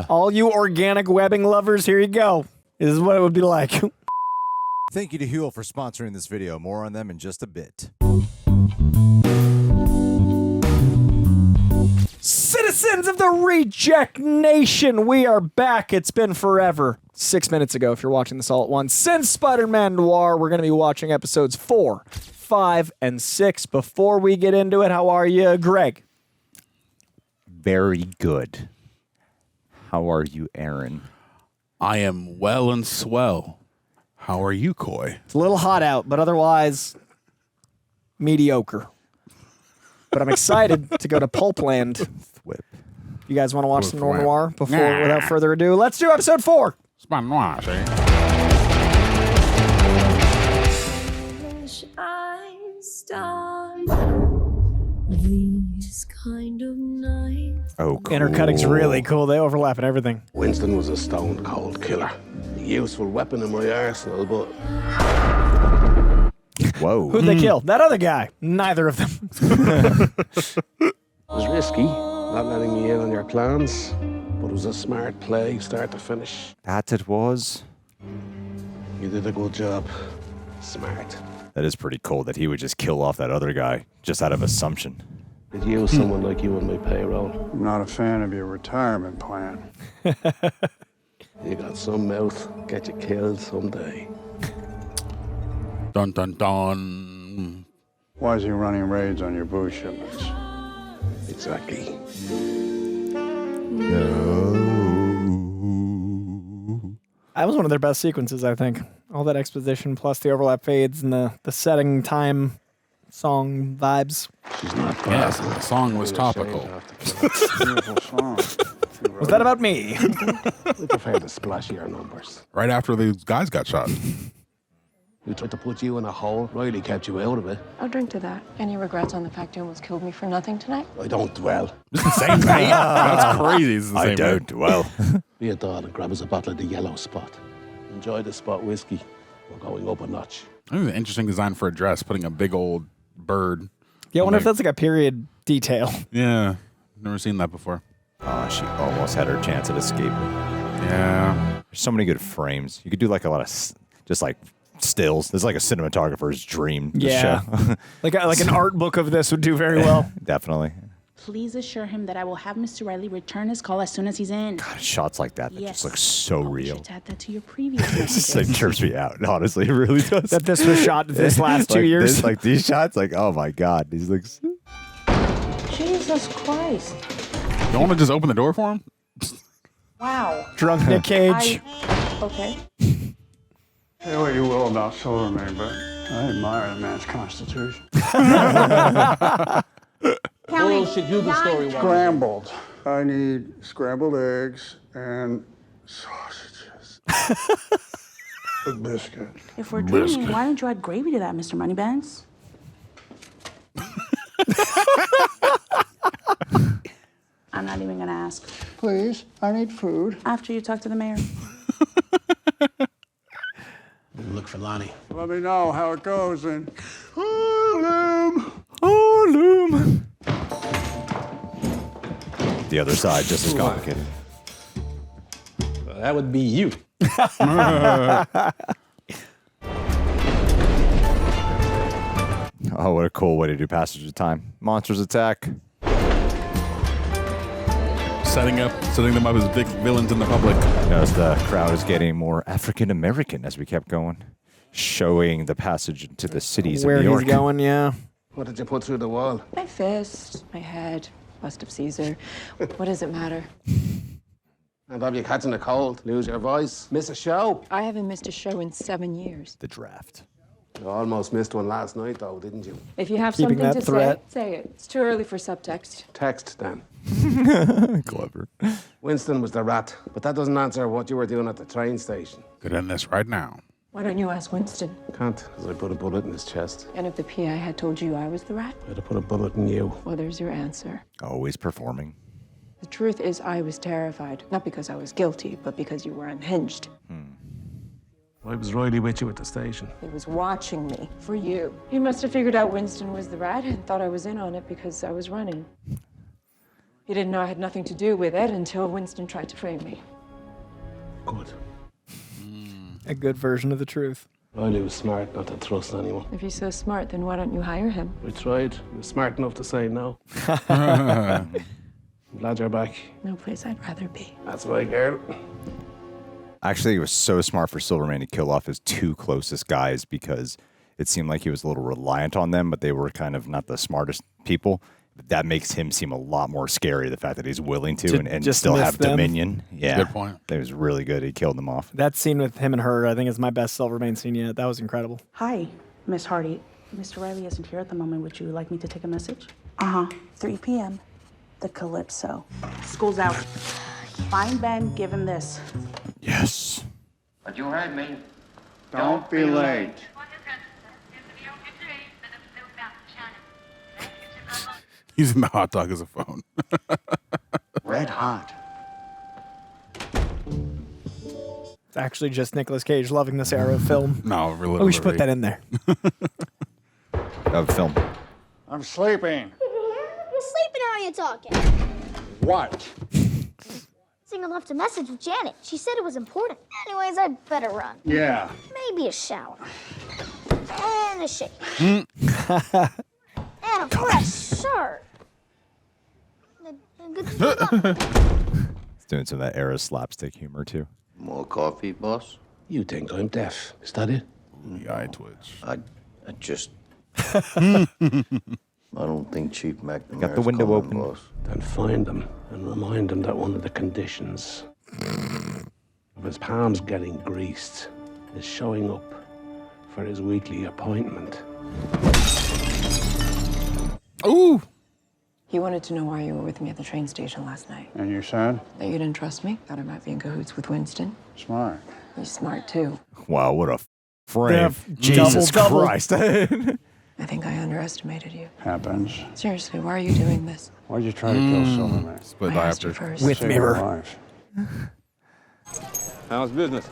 All you organic webbing lovers, here you go. This is what it would be like. Thank you to Huel for sponsoring this video. More on them in just a bit. Citizens of the Reject Nation, we are back. It's been forever. 6 minutes ago, if you're watching this all at once. Since Spider-Man Noir, we're going to be watching episodes 4, 5, and 6. Before we get into it, how are you, Greg? Very good. How are you, Aaron? I am well and swell. How are you, Coy? It's a little hot out, but otherwise, mediocre. But I'm excited to go to Pulpland. Whip. You guys want to watch some Noir before, without further ado? Let's do episode 4. Spider-Noir, see? These kind of nights. Oh, cool. Intercutting's really cool. They overlap and everything. Winston was a stone cold killer. A useful weapon in my arsenal, but Whoa. Who'd they kill? That other guy. Neither of them. it was risky, not letting you in on your plans. But it was a smart play, start to finish. That it was. You did a good job. Smart. That is pretty cool that he would just kill off that other guy just out of assumption. Did you use someone like you on my payroll? I'm not a fan of your retirement plan. You got some mouth, get you killed someday. Dun, dun, dun. Why is he running raids on your booze shipments? Exactly. That was one of their best sequences, I think. All that exposition plus the overlap fades and the setting time song vibes. She's not Yes, the song was topical. Beautiful song. Was that about me? We prefer the splashier numbers. Right after these guys got shot. We tried to put you in a hole. Riley kept you out of it. I'll drink to that. Any regrets on the fact you almost killed me for nothing tonight? I don't dwell. It's the same night? That's crazy. It's the same I don't. night. Well, Be a dog and grab us a bottle of the yellow spot. Enjoy the spot whiskey. We're going up a notch. I think it's an interesting design for a dress, putting a big old bird. Yeah, I wonder if that's like a period detail. Yeah, never seen that before. she almost had her chance at escaping. Yeah. There's so many good frames. You could do like a lot of just like stills. It's like a cinematographer's dream. This Yeah. show. like an art book of this would do very well. Definitely. Please assure him that I will have Mr. Reilly return his call as soon as he's in. God, shots like that just look so You real. should add that to your previous It just messages. like trips me out. Honestly, it really does. That this was shot this last 2 Like years. this, like these shots, like oh my god, these looks. Jesus Christ. You don't want to just open the door for him? Wow. Drunk Nick Cage. Okay. Say what you will about Silvermane, but I admire the man's constitution. Bullshit Google story. Scrambled. I need scrambled eggs and sausages. With biscuit. If we're dreaming, why don't you add gravy to that, Mr. Moneybags? I'm not even gonna ask. Please, I need food. After you talk to the mayor. Look for Lonnie. Let me know how it goes in Harlem. Harlem. The other side just as complicated. That would be you. Oh, what a cool way to do Passage of Time. Monsters attack. Setting them up as big villains in the public. Notice the crowd is getting more African American as we kept going, showing the passage into the cities Where of New York. he's going, yeah. What did you put through the wall? My fist, my head, bust of Caesar. What does it matter? And have you catching a cold, lose your voice, miss a show? I haven't missed a show in 7 years. The draft. You almost missed one last night, though, didn't you? If you have Keeping something that to threat. say it. It's too early for subtext. Text then. Clever. Winston was the rat, but that doesn't answer what you were doing at the train station. Could end this right now. Why don't you ask Winston? Can't, because I put a bullet in his chest. And if the PI had told you I was the rat? I'd have put a bullet in you. Well, there's your answer. Always performing. The truth is I was terrified. Not because I was guilty, but because you were unhinged. I was Riley with you at the station. He was watching me for you. He must have figured out Winston was the rat and thought I was in on it because I was running. You didn't know I had nothing to do with it until Winston tried to frame me. Good. A good version of the truth. Riley was smart not to trust anyone. If he's so smart, then why don't you hire him? We tried. He was smart enough to say no. I'm glad you're back. No place I'd rather be. That's my girl. Actually, it was so smart for Silvermane to kill off his two closest guys because it seemed like he was a little reliant on them, but they were kind of not the smartest people. That makes him seem a lot more scary, the fact that he's willing to and just still miss have them. dominion. Yeah. Good point. That was really good. He killed them off. That scene with him and her, I think, is my best Silvermane scene yet. That was incredible. Hi, Miss Hardy. Mr. Reilly isn't here at the moment. Would you like me to take a message? 3 p.m. The Calypso. School's out. Find Ben, give him this. Yes. But you heard me. Don't be late. Using the hot dog as a phone. Red hot. It's actually just Nicolas Cage loving this era of film. No, really. Oh, we should put that in there. Of film. I'm sleeping. You're sleeping or are you talking? What? Singer left a message with Janet. She said it was important. Anyways, I'd better run. Yeah. Maybe a shower. And a shake. And a fresh shirt. And a good He's doing some of that era slapstick humor, too. More coffee, boss? You think I'm deaf? Is that it? The eye twitch. I just... I don't think Chief McNamara's Got the window coming, open. boss. Then find him and remind him that one of the conditions of his palms getting greased is showing up for his weekly appointment. Ooh. He wanted to know why you were with me at the train station last night. And you said? That you didn't trust me. Thought I might be in cahoots with Winston. Smart. You're smart, too. Wow, what a frame. Yeah, Jesus double. Christ. I think I underestimated you. Happens. Seriously, why are you doing this? Why'd you try to kill Silvermane? Split I asked you diopter. first. With Save mirror. your life. How's business?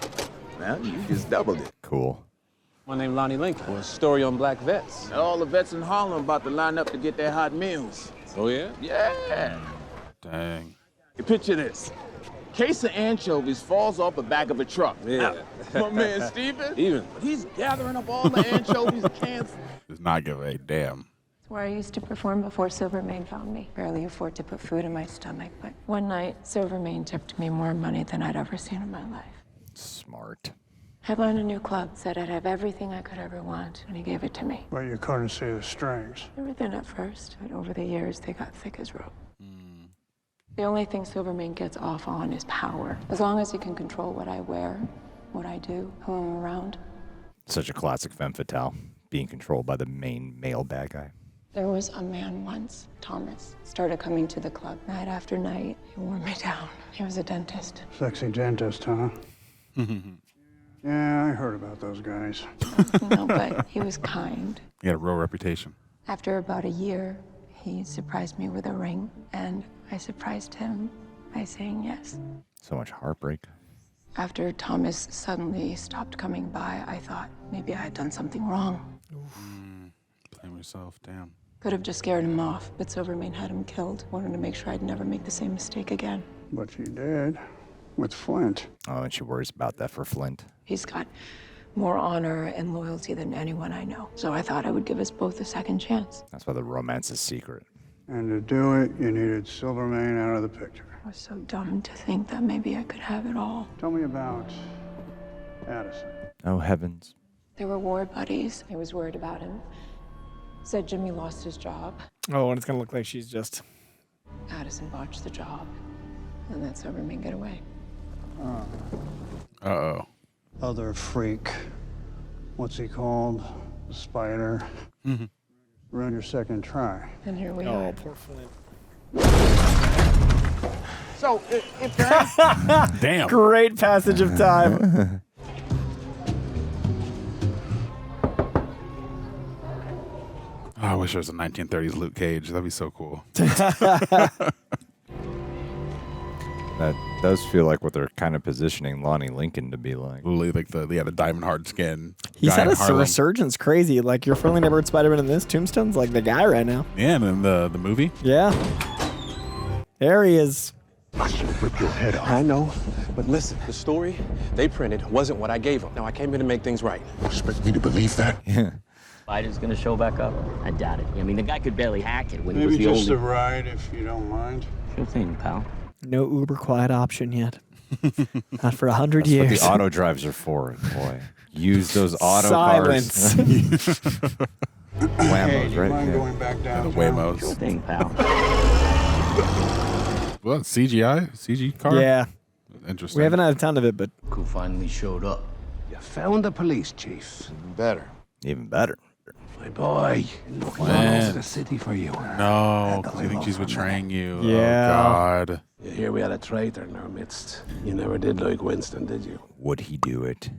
Well, you just doubled it. Cool. My name Lonnie Lincoln. A story on black vets. All the vets in Harlem about to line up to get their hot meals. Oh, yeah? Yeah. Dang. You picture this. Case of anchovies falls off the back of a truck. Yeah. My man Steven, he's gathering up all the anchovies cans. Does not give a damn. It's where I used to perform before Silvermane found me. Barely afford to put food in my stomach, but one night, Silvermane tipped me more money than I'd ever seen in my life. Smart. Headlined a new club, said I'd have everything I could ever want, and he gave it to me. But you couldn't see the strings. They were thin at first, but over the years, they got thick as rope. The only thing Silvermane gets off on is power. As long as he can control what I wear, what I do, who I'm around. Such a classic femme fatale, being controlled by the main male bad guy. There was a man once, Thomas, started coming to the club night after night. He wore me down. He was a dentist. Sexy dentist, huh? Yeah, I heard about those guys. No, but he was kind. He had a real reputation. After about a year, he surprised me with a ring, and I surprised him by saying yes. So much heartbreak. After Thomas suddenly stopped coming by, I thought maybe I had done something wrong. Blame yourself. Damn. Could have just scared him off, but Silvermane had him killed. Wanted to make sure I'd never make the same mistake again. But you did. With Flint. Oh, and she worries about that for Flint. He's got more honor and loyalty than anyone I know. So I thought I would give us both a second chance. That's why the romance is secret. And to do it, you needed Silvermane out of the picture. I was so dumb to think that maybe I could have it all. Tell me about Addison. Oh, heavens. They were war buddies. I was worried about him. Said Jimmy lost his job. Oh, and it's going to look like she's just... Addison botched the job. And let Silvermane get away. Uh-oh. Other freak. What's he called? Spider. Ruined your second try. And here we Oh, are. poor Flint. So, if there Damn. Great passage of time. Oh, I wish there was a 1930s Luke Cage. That'd be so cool. That does feel like what they're kind of positioning Lonnie Lincoln to be like. Literally, like the diamond hard skin. He's guy had in a Harlem. resurgence crazy. Like, you're finally never heard Spider-Man in this. Tombstone's like the guy right now. Yeah, and then the movie. Yeah. There he is. I should rip your head off. I know, but listen, the story they printed wasn't what I gave them. Now I came here to make things right. You expect me to believe that? Yeah. Spider's gonna show back up? I doubt it. I mean, the guy could barely hack it when he was Maybe the just only... a ride, if you don't mind. Sure thing, pal. No Uber Quiet option yet. Not for 100 That's years. what the auto drives are for, boy. Use those auto Silence. cars. Hey, Whammos, do you right? mind Yeah. going back down? The Waymos. Sure thing, pal. What, CGI? CG car? Yeah. Interesting. We haven't had a ton of it, but Who finally showed up? You found the police chief. Better. Even better. My boy, looking all Man. over the city for you. No, because you think she's betraying you. Yeah. Oh, God. You hear we had a traitor in our midst. You never did like Winston, did you? Would he do it?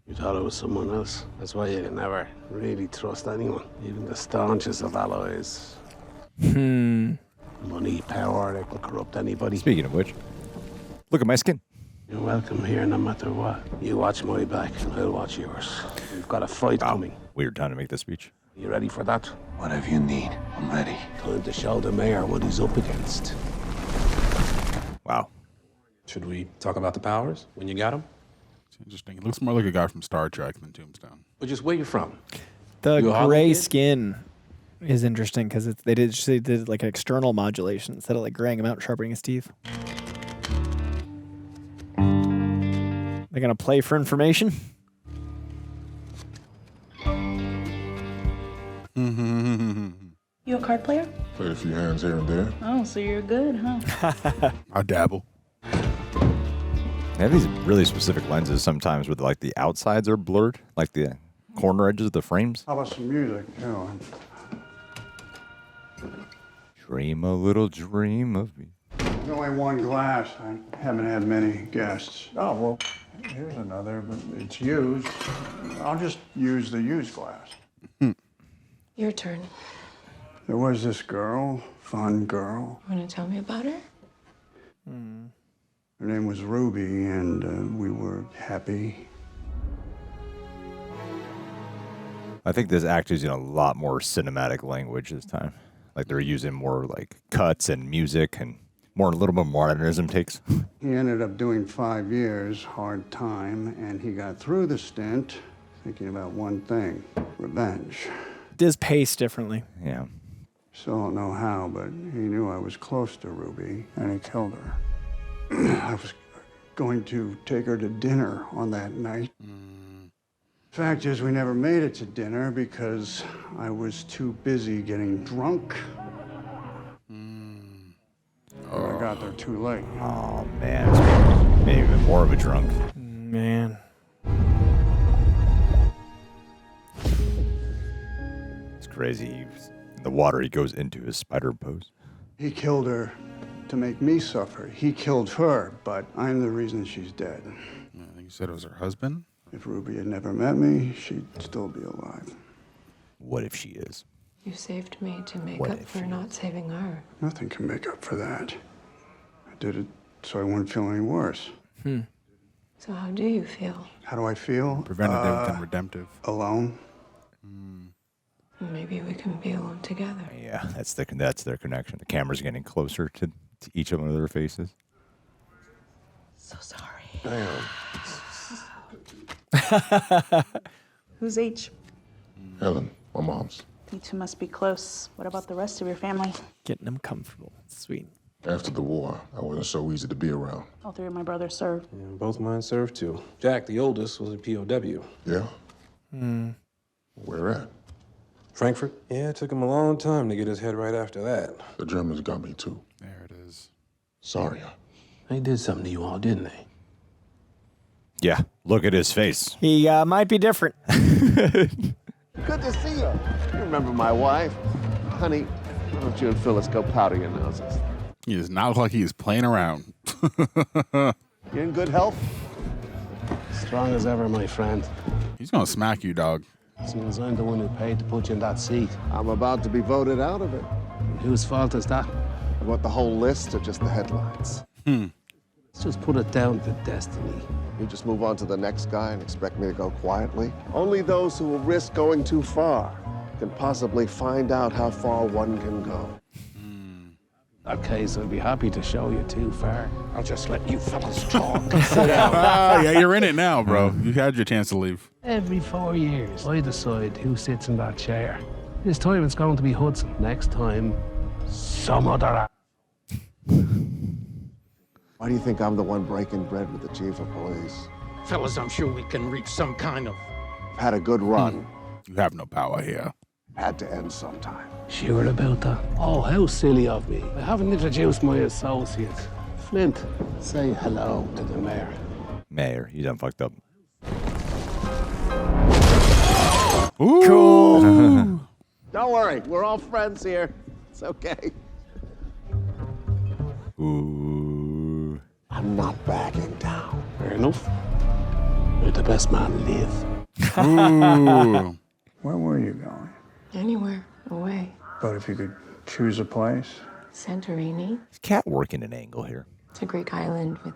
You thought it was someone else. That's why you can never really trust anyone, even the staunchest of allies. Money, power, they can corrupt anybody. Speaking of which, look at my skin. You're welcome here no matter what. You watch my back and I'll watch yours. We've got a fight coming. Weird time to make this speech. You ready for that? Whatever you need, I'm ready. Time to show the mayor what he's up against. Wow. Should we talk about the powers when you got them? It's interesting. He looks more like a guy from Star Trek than Tombstone. But just where you from? the You a Hollywood gray kid? skin is interesting because they did like external modulation instead of like graying him out and sharpening his teeth. They're gonna play for information. You a card player? Played a few hands here and there. Oh, so you're good, huh? I dabble. They have these really specific lenses sometimes where like the outsides are blurred, like the corner edges of the frames. How about some music, too? Dream a little dream of me. There's only one glass. I haven't had many guests. Oh, well, here's another, but it's used. I'll just use the used glass. Your turn. There was this girl, fun girl. Want to tell me about her? Her name was Ruby, and we were happy. I think this act is using a lot more cinematic language this time. Like they're using more like cuts and music and more a little bit more modernism takes. He ended up doing 5 years, hard time, and he got through the stint thinking about one thing, revenge. Does pace differently. Yeah. Still don't know how, but he knew I was close to Ruby, and he killed her. I was going to take her to dinner on that night. Fact is, we never made it to dinner because I was too busy getting drunk. I got there too late. Oh man, maybe even more of a drunk. Man. It's crazy. In the water, he goes into his spider pose. He killed her to make me suffer. He killed her, but I'm the reason she's dead. I think you said it was her husband. If Ruby had never met me, she'd still be alive. What if she is? You saved me to make What up if for she not saving her. Nothing can make up for that. I did it so I wouldn't feel any worse. So how do you feel? How do I feel? Preventative and redemptive. Alone. Maybe we can be alone together. Yeah, that's their connection. The camera's getting closer to each of their faces. So sorry. Damn. Who's H? Helen, my mom's. You two must be close. What about the rest of your family? Getting them comfortable. Sweet. After the war, I wasn't so easy to be around. All three of my brothers served. Yeah, both mine served too. Jack, the oldest, was a POW. Yeah? Where at? Frankfurt? Yeah, it took him a long time to get his head right after that. The Germans got me too. There it is. Sorry. They did something to you all, didn't they? Yeah, look at his face. He might be different. Good to see you. You remember my wife? Honey, why don't you and Phyllis go powder your noses? He does not look like he is playing around. You in good health? Strong as ever, my friend. He's gonna smack you, dog. Seems I'm the one who paid to put you in that seat. I'm about to be voted out of it. And whose fault is that? I want the whole list or just the headlines? Let's just put it down to destiny. You just move on to the next guy and expect me to go quietly? Only those who will risk going too far can possibly find out how far one can go. Okay, so I'd be happy to show you too far. I'll just let you fellas talk. Yeah, you're in it now, bro. You had your chance to leave. Every 4 years, I decide who sits in that chair. This time it's going to be Hudson. Next time, some other. Why do you think I'm the one breaking bread with the chief of police? Fellas, I'm sure we can reach some kind of... Had a good run. You have no power here. Had to end sometime. Sure about that? Oh, how silly of me. I haven't introduced my associate. Flint, say hello to the mayor. Mayor, you done fucked up. Ooh. Cool. Don't worry, we're all friends here. It's okay. Ooh. I'm not backing down. Fair enough. You're the best man alive. Ooh. Where were you going? Anywhere away. But if you could choose a place. Santorini. Is Cat working an angle here? It's a Greek island with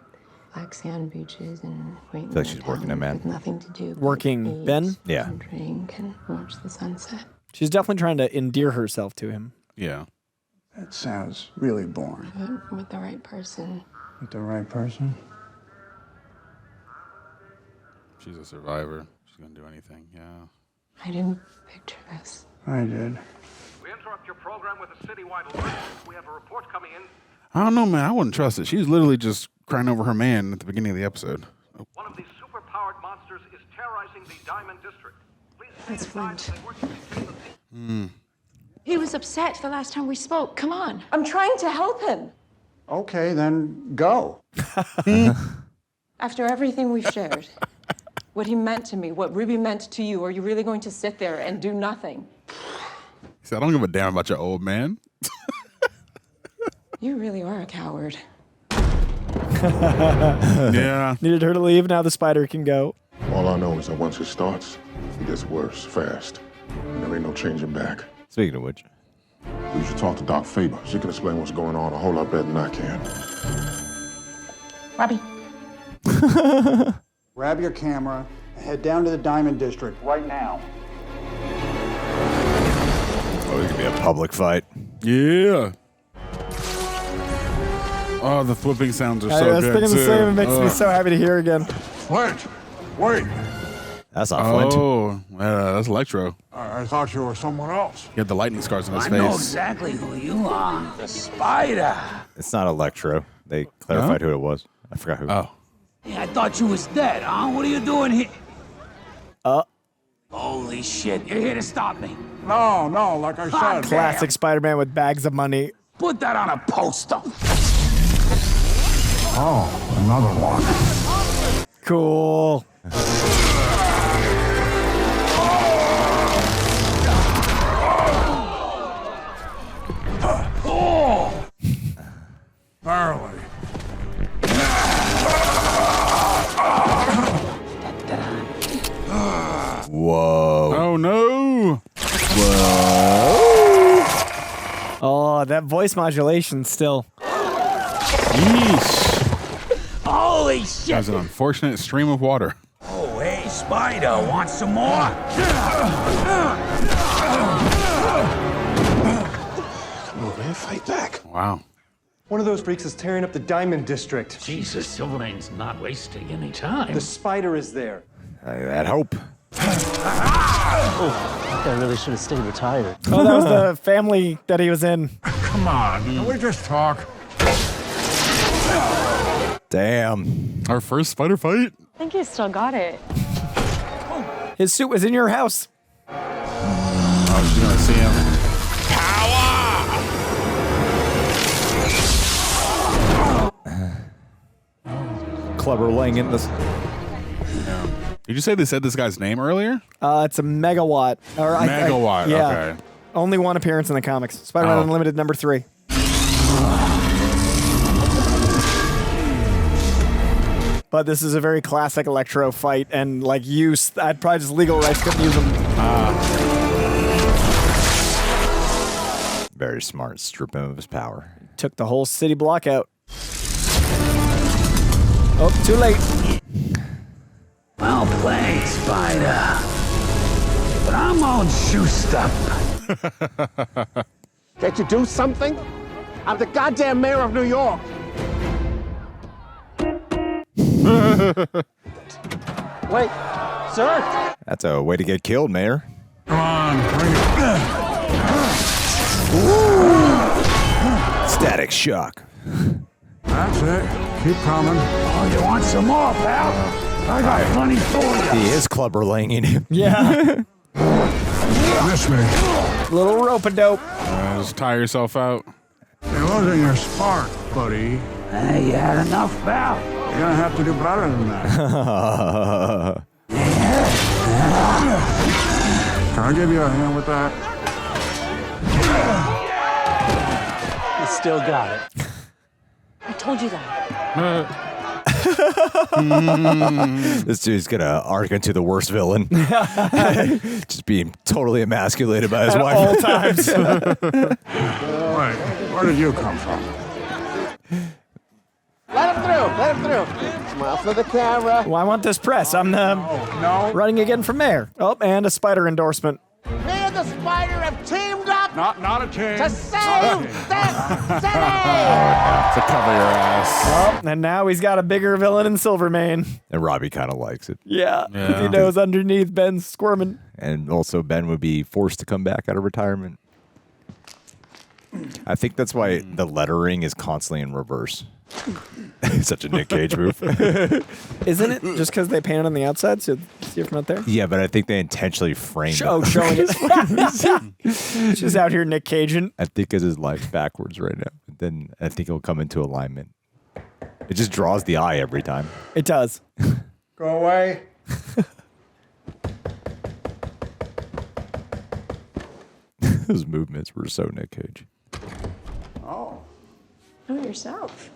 black sand beaches and quaint I feel like she's working a man. with nothing to do. but Working eat Ben? Yeah. And drink and watch the sunset. She's definitely trying to endear herself to him. Yeah. That sounds really boring. But with the right person. With the right person? She's a survivor. She's gonna do anything. Yeah. I didn't picture this. I did. We interrupt your program with a citywide alert. We have a report coming in. I don't know, man. I wouldn't trust it. She was literally just crying over her man at the beginning of the episode. One of these super-powered monsters is terrorizing the Diamond District. Please That's Flint. He was upset the last time we spoke. Come on. I'm trying to help him. Okay, then go. After everything we've shared, what he meant to me, what Ruby meant to you, are you really going to sit there and do nothing? He said, I don't give a damn about your old man. You really are a coward. Yeah. Needed her to leave. Now the spider can go. All I know is that once it starts, it gets worse fast. And there ain't no changing back. Speaking of which. We should talk to Doc Faber. She can explain what's going on a whole lot better than I can. Robbie. Grab your camera and head down to the Diamond District right now. Oh, it could be a public fight. Yeah. Oh, the flipping sounds are so I was good, thinking the too. same. It makes me so happy to hear again. Flint, wait. That's not Flint. Oh, that's Electro. I thought you were someone else. He had the lightning scars on his I face. know exactly who you are. The Spider. It's not Electro. They clarified who it was. I forgot who. Oh. Hey, I thought you was dead, huh? What are you doing here? Holy shit, you're here to stop me. No, like I said. Classic Spider-Man with bags of money. Put that on a poster. Oh, another one. Cool. Oh! Barely. Whoa. Oh, no. Whoa. Oh, that voice modulation still. Yeesh. Holy shit. That was an unfortunate stream of water. Oh, hey, Spider, want some more? Oh, man, fight back. Wow. One of those freaks is tearing up the Diamond District. Jesus, Silvermane's not wasting any time. The spider is there. I had hope. Oh, I really should have stayed retired. Oh, that was the family that he was in. Come on, can we just talk? Damn. Our first spider fight? I think you still got it. His suit was in your house. Oh, she's gonna see him. Clever laying in this. Yeah. Did you say they said this guy's name earlier? It's a megawatt. Megawatt, yeah. okay. Only one appearance in the comics. Spider-Man Oh. Unlimited #3. But this is a very classic Electro fight, and like use, I'd probably just legal rights couldn't use them. Very smart. Strip him of his power. Took the whole city block out. Oh, too late. Well played, Spider. But I'm all juiced up. Can't you do something? I'm the goddamn mayor of New York. Wait, sir? That's a way to get killed, Mayor. Come on, bring it. Static shock. That's it. Keep coming. Oh, you want some more, pal? I got plenty for you. He is clubber laying him. Yeah. Miss me. Little rope-a-dope. Just tire yourself out. You're losing your spark, buddy. Hey, you had enough, pal. You're gonna have to do better than that. Can I give you a hand with that? You still got it. I told you that. This dude's gonna arc into the worst villain. Just being totally emasculated by his At wife. all times. Wait, where did you come from? Let him through. Let him through. Smile for the camera. Well, I want this press. I'm running again for mayor. Oh, and a Spider endorsement. Me and the Spider have teamed up Not a team. to save this city. To cover your ass. Oh, and now he's got a bigger villain in Silvermane. And Robbie kind of likes it. Yeah, because he knows underneath Ben's squirming. And also Ben would be forced to come back out of retirement. I think that's why the lettering is constantly in reverse. Such a Nick Cage move. Isn't it just because they painted on the outside so you see it from out there? Yeah, but I think they intentionally framed Oh, it. showing it. She's out here Nick Caging. I think because his life's backwards right now. Then I think it'll come into alignment. It just draws the eye every time. It does. Go away. Those movements were so Nick Cage. Oh, Do it yourself.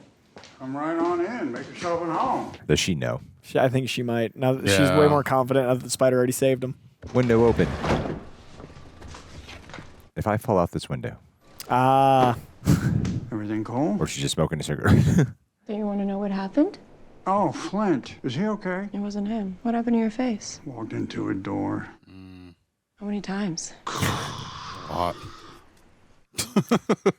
come right on in. Make yourself at home. Does she know? I think she might. Now that she's Yeah. way more confident now that the spider already saved him. Window open. If I fall out this window, Everything cool? or she's just smoking a cigarette. Do you want to know what happened? Oh, Flint. Is he okay? It wasn't him. What happened to your face? Walked into a door. How many times? Hot.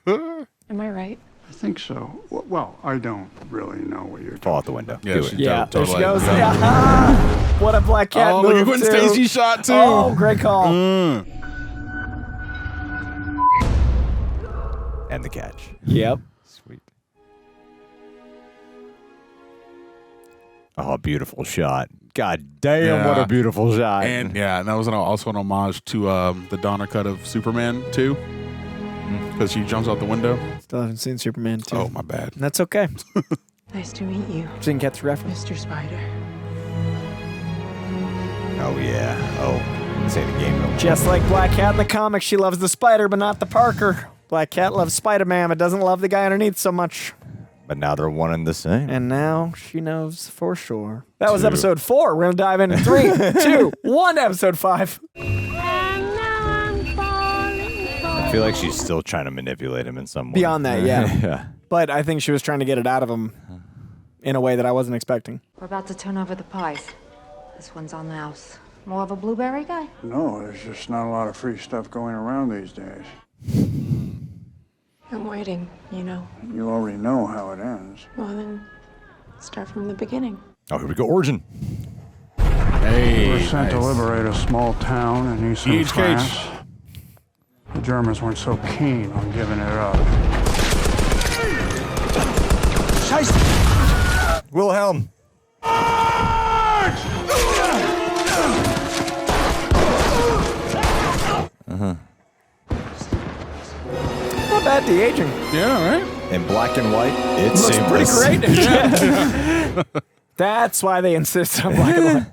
Am I right? I think so. Well, I don't really know what you're Fall out the window. Yeah, Do she- it. Yeah, there she Totally. goes. Yeah. What a black cat Oh, move, look at when too. Stacey shot, too. Oh, great call. And the catch. Yep. Sweet. Oh, beautiful shot. God damn, what Yeah. a beautiful shot. And yeah, and that was also an homage to the Donner cut of Superman 2. Because she jumps out the window. Still haven't seen Superman 2. Oh, my bad. That's okay. Nice to meet you, Didn't get the reference. Mr. Spider. Oh, yeah. Oh, this ain't a game no more. Just like Black Cat in the comics, she loves the spider, but not the Parker. Black Cat loves Spider-Man, but doesn't love the guy underneath so much. But now they're one and the same. And now she knows for sure. That was 2. episode 4. We're going to dive into 3, 2, 1 to episode 5. I feel like she's still trying to manipulate him in some way. Beyond that, yeah. Yeah. But I think she was trying to get it out of him in a way that I wasn't expecting. We're about to turn over the pies. This one's on the house. More of a blueberry guy? No, there's just not a lot of free stuff going around these days. I'm waiting, you know. You already know how it ends. Well, then, start from the beginning. Oh, here we go. Origin. Hey, We were sent to nice. liberate a small town in eastern Cage. France. The Germans weren't so keen on giving it up. Wilhelm. Not bad de-aging. Yeah, right? In black and white, it's Looks seamless. pretty great. That's why they insist on black and white.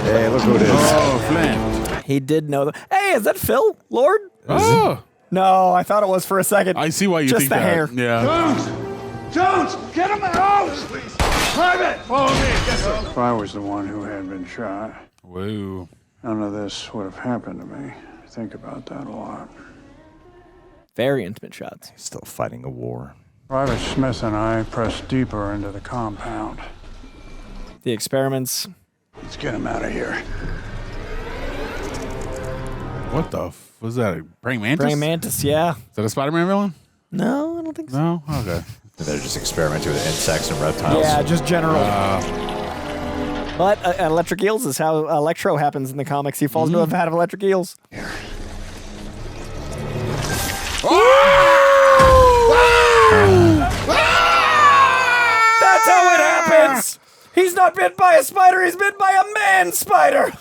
Hey, look who it is. Oh, Flint. He did know that. Hey, is that Phil Lord? Oh. No, I thought it was for a second. I see why you Just think the that. hair. Yeah. Jones, get him out! Private, follow me. Yes, sir. If I was the one who had been shot, Whoa. none of this would have happened to me. I think about that a lot. Very intimate shots. Still fighting a war. Private Smith and I pressed deeper into the compound. The experiments. Let's get him out of here. What the was that? A praying mantis? Praying mantis, yeah. Is that a Spider-Man villain? No, I don't think so. No? Okay. They're just experimenting with insects and reptiles. Yeah, just general. But electric eels is how Electro happens in the comics. He falls into a vat of electric eels. That's how it happens! He's not bit by a spider, he's bit by a man spider!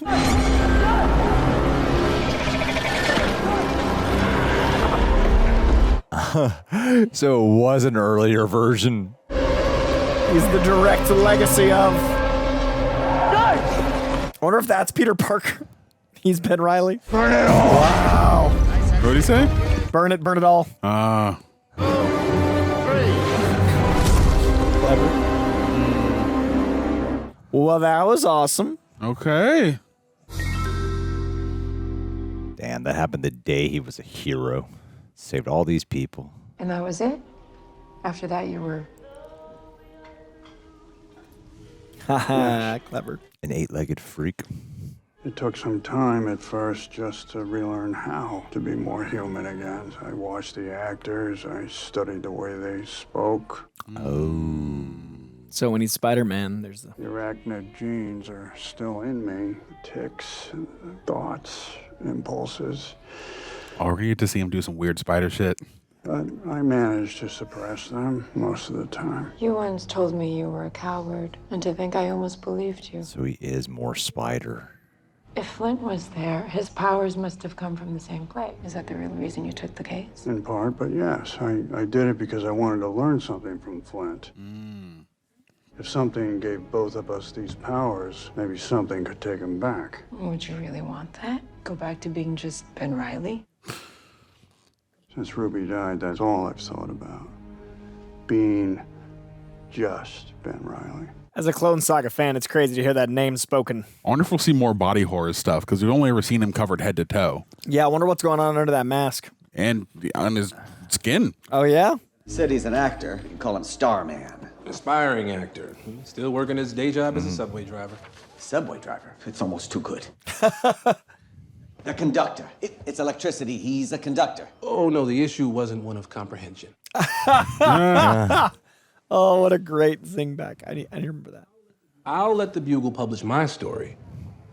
So it was an earlier version. He's the direct legacy of... I wonder if that's Peter Parker. He's Ben Reilly. Burn it all. Wow. What did he say? Burn it all. Clever. Well, that was awesome. Okay. Damn, that happened the day he was a hero. Saved all these people. And that was it? After that, you were... Haha, clever. An 8-legged freak. It took some time at first just to relearn how to be more human again. I watched the actors. I studied the way they spoke. Oh. So when he's Spider-Man, there's the... The arachnid genes are still in me. Tics, thoughts, impulses. Oh, we're gonna get to see him do some weird spider shit. But I managed to suppress them most of the time. You once told me you were a coward, and to think I almost believed you. So he is more spider. If Flint was there, his powers must have come from the same place. Is that the real reason you took the case? In part, but yes. I did it because I wanted to learn something from Flint. If something gave both of us these powers, maybe something could take them back. Would you really want that? Go back to being just Ben Reilly? Since Ruby died, that's all I've thought about. Being just Ben Reilly. As a Clone Saga fan, it's crazy to hear that name spoken. I wonder if we'll see more body horror stuff, because we've only ever seen him covered head to toe. Yeah, I wonder what's going on under that mask. And on his skin. Oh, yeah? Said he's an actor. You can call him Starman. Aspiring actor. Still working his day job as a subway driver. Subway driver? It's almost too good. The conductor. It's electricity. He's a conductor. Oh, no, the issue wasn't one of comprehension. Oh, what a great thing back. I didn't remember that. I'll let the Bugle publish my story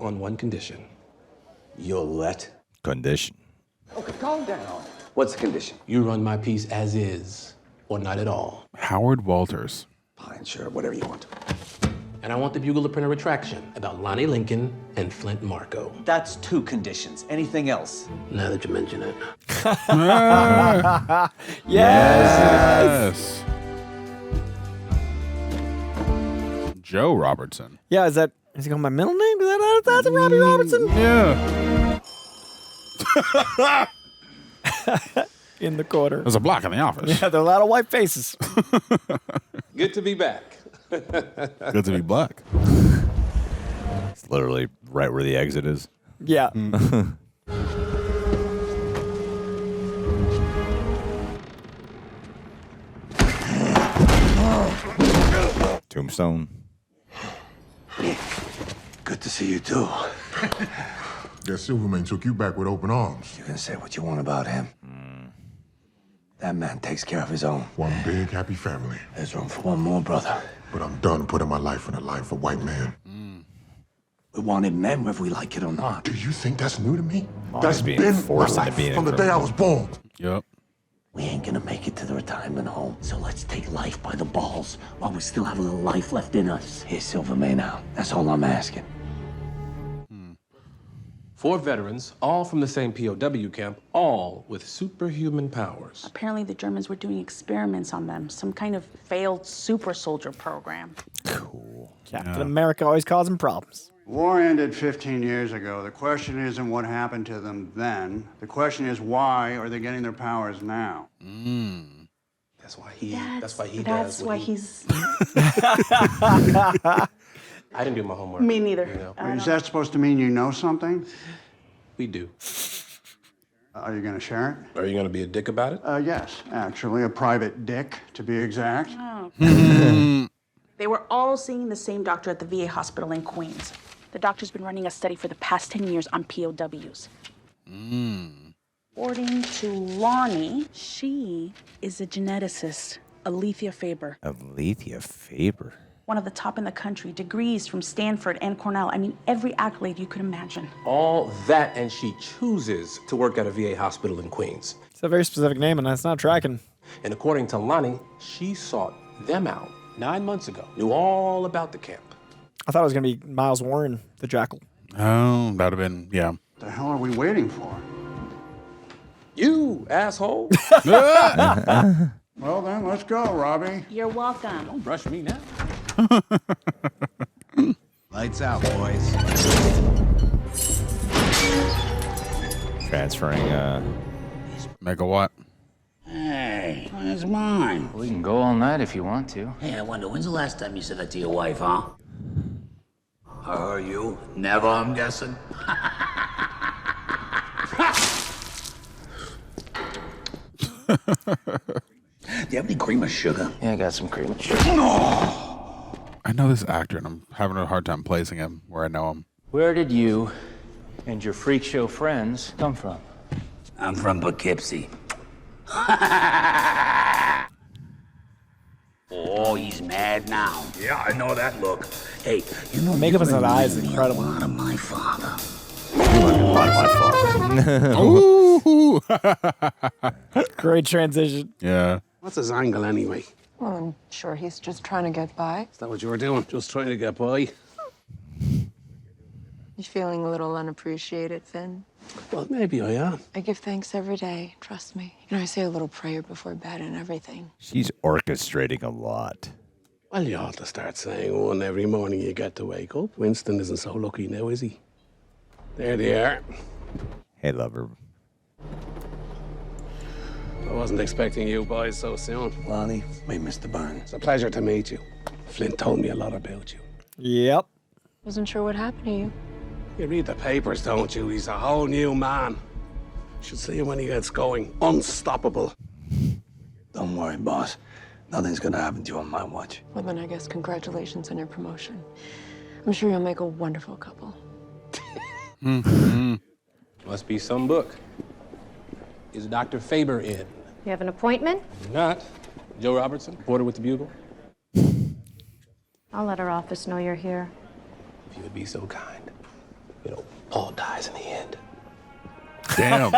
on one condition. You'll let? Condition. Okay, calm down. What's the condition? You run my piece as is, or not at all. Howard Walters. Fine, sure, whatever you want. And I want the Bugle to print a retraction about Lonnie Lincoln and Flint Marco. That's 2 conditions. Anything else? Now that you mention it. Yes! Joe Robertson. Yeah, is he going by middle name? That's a Robbie Robertson? Yeah. In the corner. There's a block in the office. Yeah, there are a lot of white faces. Good to be back. Good to be black. It's literally right where the exit is. Yeah. Tombstone. Good to see you too. That Silvermane took you back with open arms. You can say what you want about him. That man takes care of his own. One big happy family. There's room for one more, brother. But I'm done putting my life in the line for white man. We wanted men whether we like it or not. Do you think that's new to me? Well, That's he's being been my forced into life being a from the day I criminal. was born. Yep. We ain't gonna make it to the retirement home, so let's take life by the balls while we still have a little life left in us. Here's Silvermane out. That's all I'm asking. 4 veterans, all from the same POW camp, all with superhuman powers. Apparently the Germans were doing experiments on them, some kind of failed super soldier program. Cool. Captain America always causing problems. War ended 15 years ago. The question isn't what happened to them then. The question is why are they getting their powers now? That's why he That's does. why he's... I didn't do my homework. Me neither. You know. Is that supposed to mean you know something? We do. Are you going to share it? Are you going to be a dick about it? Yes, actually, a private dick, to be exact. Oh. They were all seeing the same doctor at the VA hospital in Queens. The doctor's been running a study for the past 10 years on POWs. According to Lonnie, she is a geneticist, Alethea Faber. Alethea Faber. One of the top in the country, degrees from Stanford and Cornell. I mean, every accolade you could imagine. All that, and she chooses to work at a VA hospital in Queens. It's a very specific name, and that's not tracking. And according to Lonnie, she sought them out 9 months ago. Knew all about the camp. I thought it was going to be Miles Warren, the Jackal. Oh, that'd have been, yeah. The hell are we waiting for? You, asshole. Well, then, let's go, Robbie. You're welcome. Don't rush me now. Lights out, boys. Transferring megawatt. Hey, where's mine? We can go all night if you want to. Hey, I wonder, when's the last time you said that to your wife, huh? Her, you? Never, I'm guessing. Do you have any cream or sugar? Yeah, I got some cream and sugar. I know this actor, and I'm having a hard time placing him where I know him. Where did you and your freak show friends come from? I'm from Poughkeepsie. Oh, he's mad now. Yeah, I know that look. Hey, you know, makeup in his eyes is incredible. A lot of my father. Ooh. Great transition. Yeah. What's his angle anyway? Well, I'm sure he's just trying to get by. Is that what you were doing? Just trying to get by? You feeling a little unappreciated, Finn? Well, maybe I am. I give thanks every day, trust me. You know, I say a little prayer before bed and everything. She's orchestrating a lot. Well, you ought to start saying one every morning you get to wake up. Winston isn't so lucky now, is he? There they are. Hey, lover. I wasn't expecting you boys so soon. Lonnie, meet Mr. Byrne. It's a pleasure to meet you. Flint told me a lot about you. Yep. Wasn't sure what happened to you. You read the papers, don't you? He's a whole new man. Should see him when he gets going. Unstoppable. Don't worry, boss. Nothing's gonna happen to you on my watch. Well, then I guess congratulations on your promotion. I'm sure you'll make a wonderful couple. Must be some book. Is Dr. Faber in? You have an appointment? Not. Joe Robertson, reporter with the Bugle. I'll let our office know you're here. If you would be so kind. You know, all dies in the end. Damn.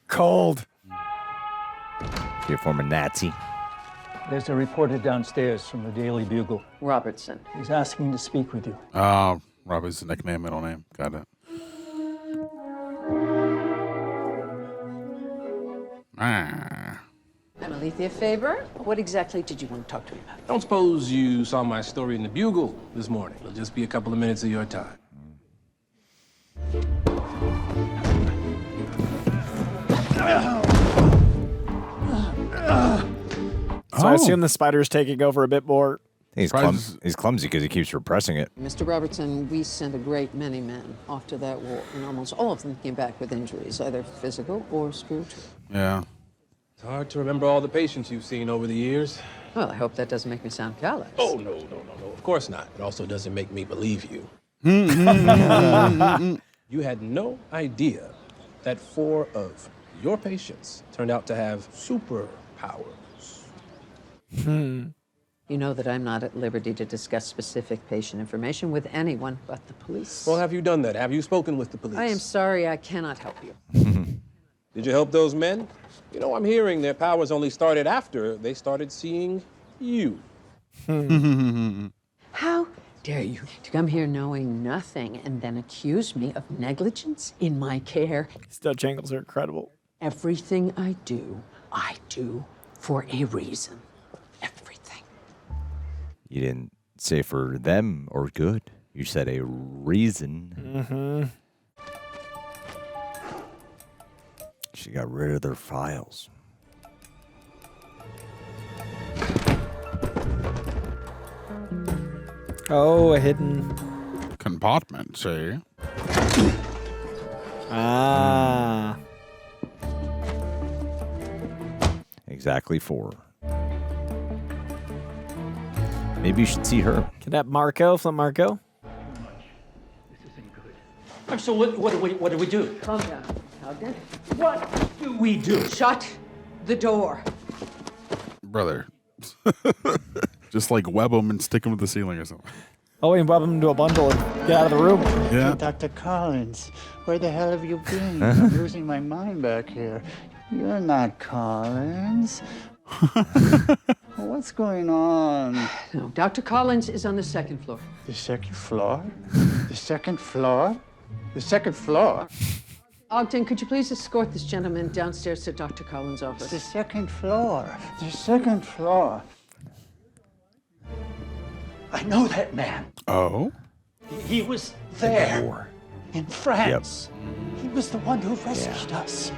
Cold. Your former Nazi. There's a reporter downstairs from the Daily Bugle. Robertson. He's asking to speak with you. Robbie's the nickname, middle name. Got it. I'm Alethea Faber. What exactly did you want to talk to me about? Don't suppose you saw my story in the Bugle this morning. It'll just be a couple of minutes of your time. So I assume the spider's taking over a bit more. He's clumsy because he keeps repressing it. Mr. Robertson, we sent a great many men off to that war, and almost all of them came back with injuries, either physical or spiritual. Yeah. It's hard to remember all the patients you've seen over the years. Well, I hope that doesn't make me sound callous. Oh, no. Of course not. It also doesn't make me believe you. You had no idea that 4 of your patients turned out to have superpowers. You know that I'm not at liberty to discuss specific patient information with anyone but the police. Well, have you done that? Have you spoken with the police? I am sorry, I cannot help you. Did you help those men? You know, I'm hearing their powers only started after they started seeing you. How dare you to come here knowing nothing and then accuse me of negligence in my care? Dutch angles are incredible. Everything I do for a reason. Everything. You didn't say for them or good. You said a reason. Mm-hmm. She got rid of their files. Oh, a hidden compartment, see? Ah. Exactly 4. Maybe you should see her. Kidnap Marco from Marco. I So what do we do? Calm down. Ogden. What do we do? Shut the door. Brother. Just like web them and stick them to the ceiling or something. Oh, we web them into a bundle and get out of the room. Yeah. Dr. Collins, where the hell have you been? I'm losing my mind back here. You're not Collins. What's going on? No, Dr. Collins is on the second floor. The second floor? The second floor? The second floor? Ogden, could you please escort this gentleman downstairs to Dr. Collins' office? The second floor. The second floor. I know that man. Oh? He was there. In France. Yep. He was the one who rescued us.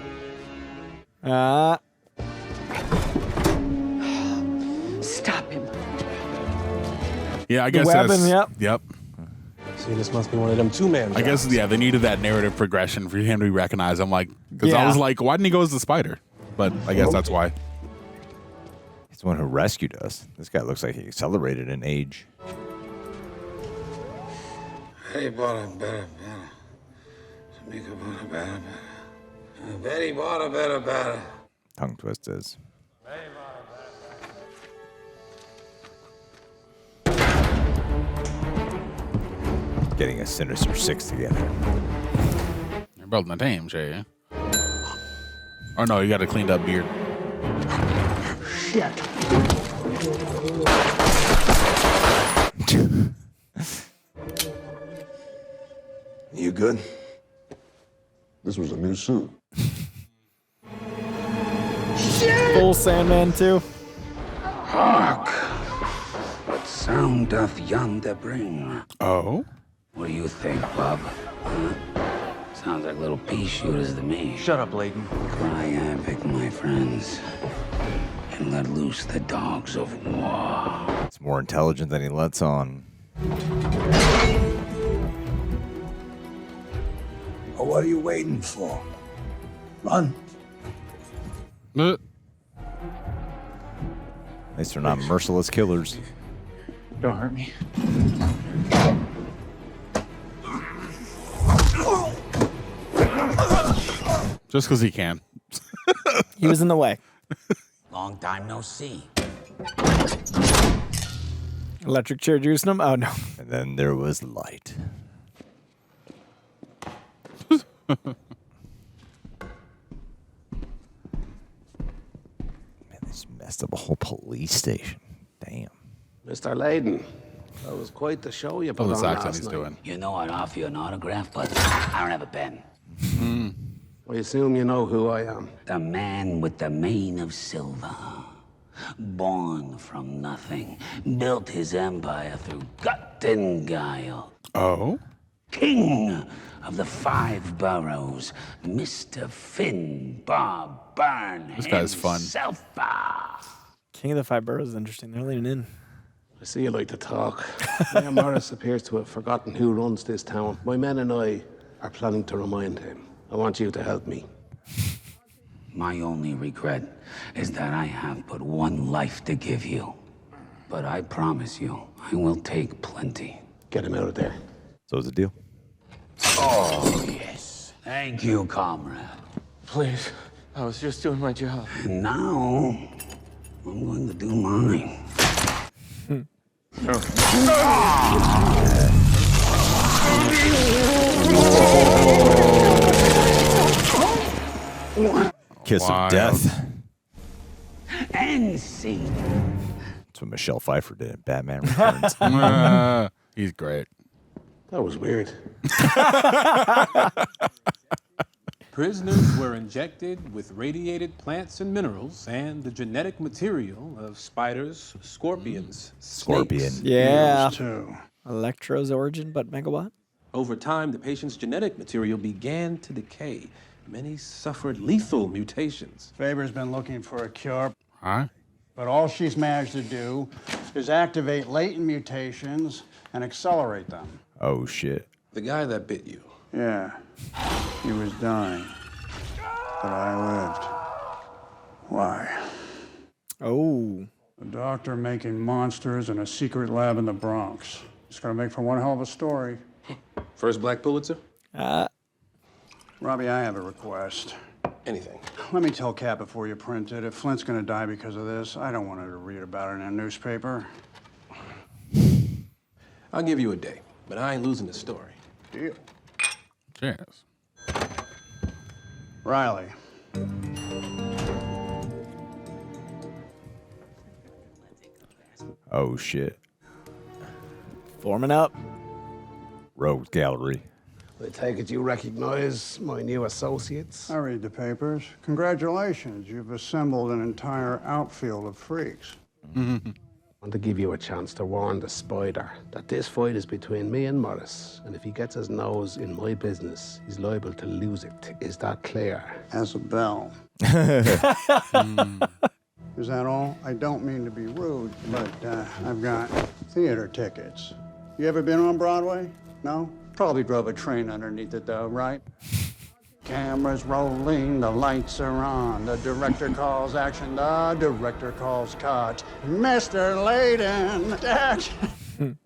Stop him. Yeah, I guess weapon, that's... Yep. See, this must be one of them two-man I guess, yeah, they needed that narrative progression for him to be recognized. I'm like, because I was like, why didn't he go as the spider? But I guess that's why. He's the one who rescued us. This guy looks like he accelerated in age. Very bada better. Very bada better. Tongue twisters. Getting a Sinister Six together. You're building a team, Jay. Oh no, you got a cleaned up beard. Shit. You good? This was a new suit. Full Sandman too. Hark! What sound doth yonder bring? Oh? What do you think, Bub? Huh? Sounds like little pea shooters to me. Shut up, Layton. Cry havoc, my friends, and let loose the dogs of war. It's more intelligent than he lets on. Well, what are you waiting for? Run. At least they're not merciless killers. Don't hurt me. Just because he can. He was in the way. Long time no see. Electric chair juicing him? Oh, no. And then there was light. Man, they just messed up a whole police station. Damn. Mr. Layden, that was quite the show you put on last night. You know I'd offer you an autograph, but I don't have a pen. I assume you know who I am. The man with the mane of silver. Born from nothing. Built his empire through gut and guile. Oh? King of the 5 boroughs. Mr. Finn Bob Byrne. This guy's fun. Himself. King of the 5 boroughs is interesting. They're leaning in. I see you like to talk. Lamorne Morris appears to have forgotten who runs this town. My men and I are planning to remind him. I want you to help me. My only regret is that I have but one life to give you. But I promise you, I will take plenty. Get him out of there. So it's a deal. Oh, yes. Thank you, comrade. Please, I was just doing my job. And now, I'm going to do mine. Kiss of death. And scene. That's what Michelle Pfeiffer did in Batman Returns. He's great. That was weird. Prisoners were injected with radiated plants and minerals and the genetic material of spiders, scorpions, Scorpion. snakes. Yeah. Too. Electro's origin, but megawatt? Over time, the patient's genetic material began to decay. Many suffered lethal mutations. Faber's been looking for a cure. Huh? But all she's managed to do is activate latent mutations and accelerate them. Oh, shit. The guy that bit you. Yeah. He was dying. But I lived. Why? Oh. A doctor making monsters in a secret lab in the Bronx. It's gonna make for one hell of a story. First Black Pulitzer? Robbie, I have a request. Anything. Let me tell Kat before you print it. If Flint's gonna die because of this, I don't want her to read about it in a newspaper. I'll give you a day, but I ain't losing the story. Deal. Cheers. Reilly. Oh, shit. Forming up. Rogues Gallery. I take it you recognize my new associates? I read the papers. Congratulations, you've assembled an entire outfield of freaks. I want to give you a chance to warn the Spider that this fight is between me and Morris, and if he gets his nose in my business, he's liable to lose it. Is that clear? As a bell. Is that all? I don't mean to be rude, but I've got theater tickets. You ever been on Broadway? No? Probably drove a train underneath it, though, right? Cameras rolling, the lights are on. The director calls action, the director calls cut. Mr. Layden, action!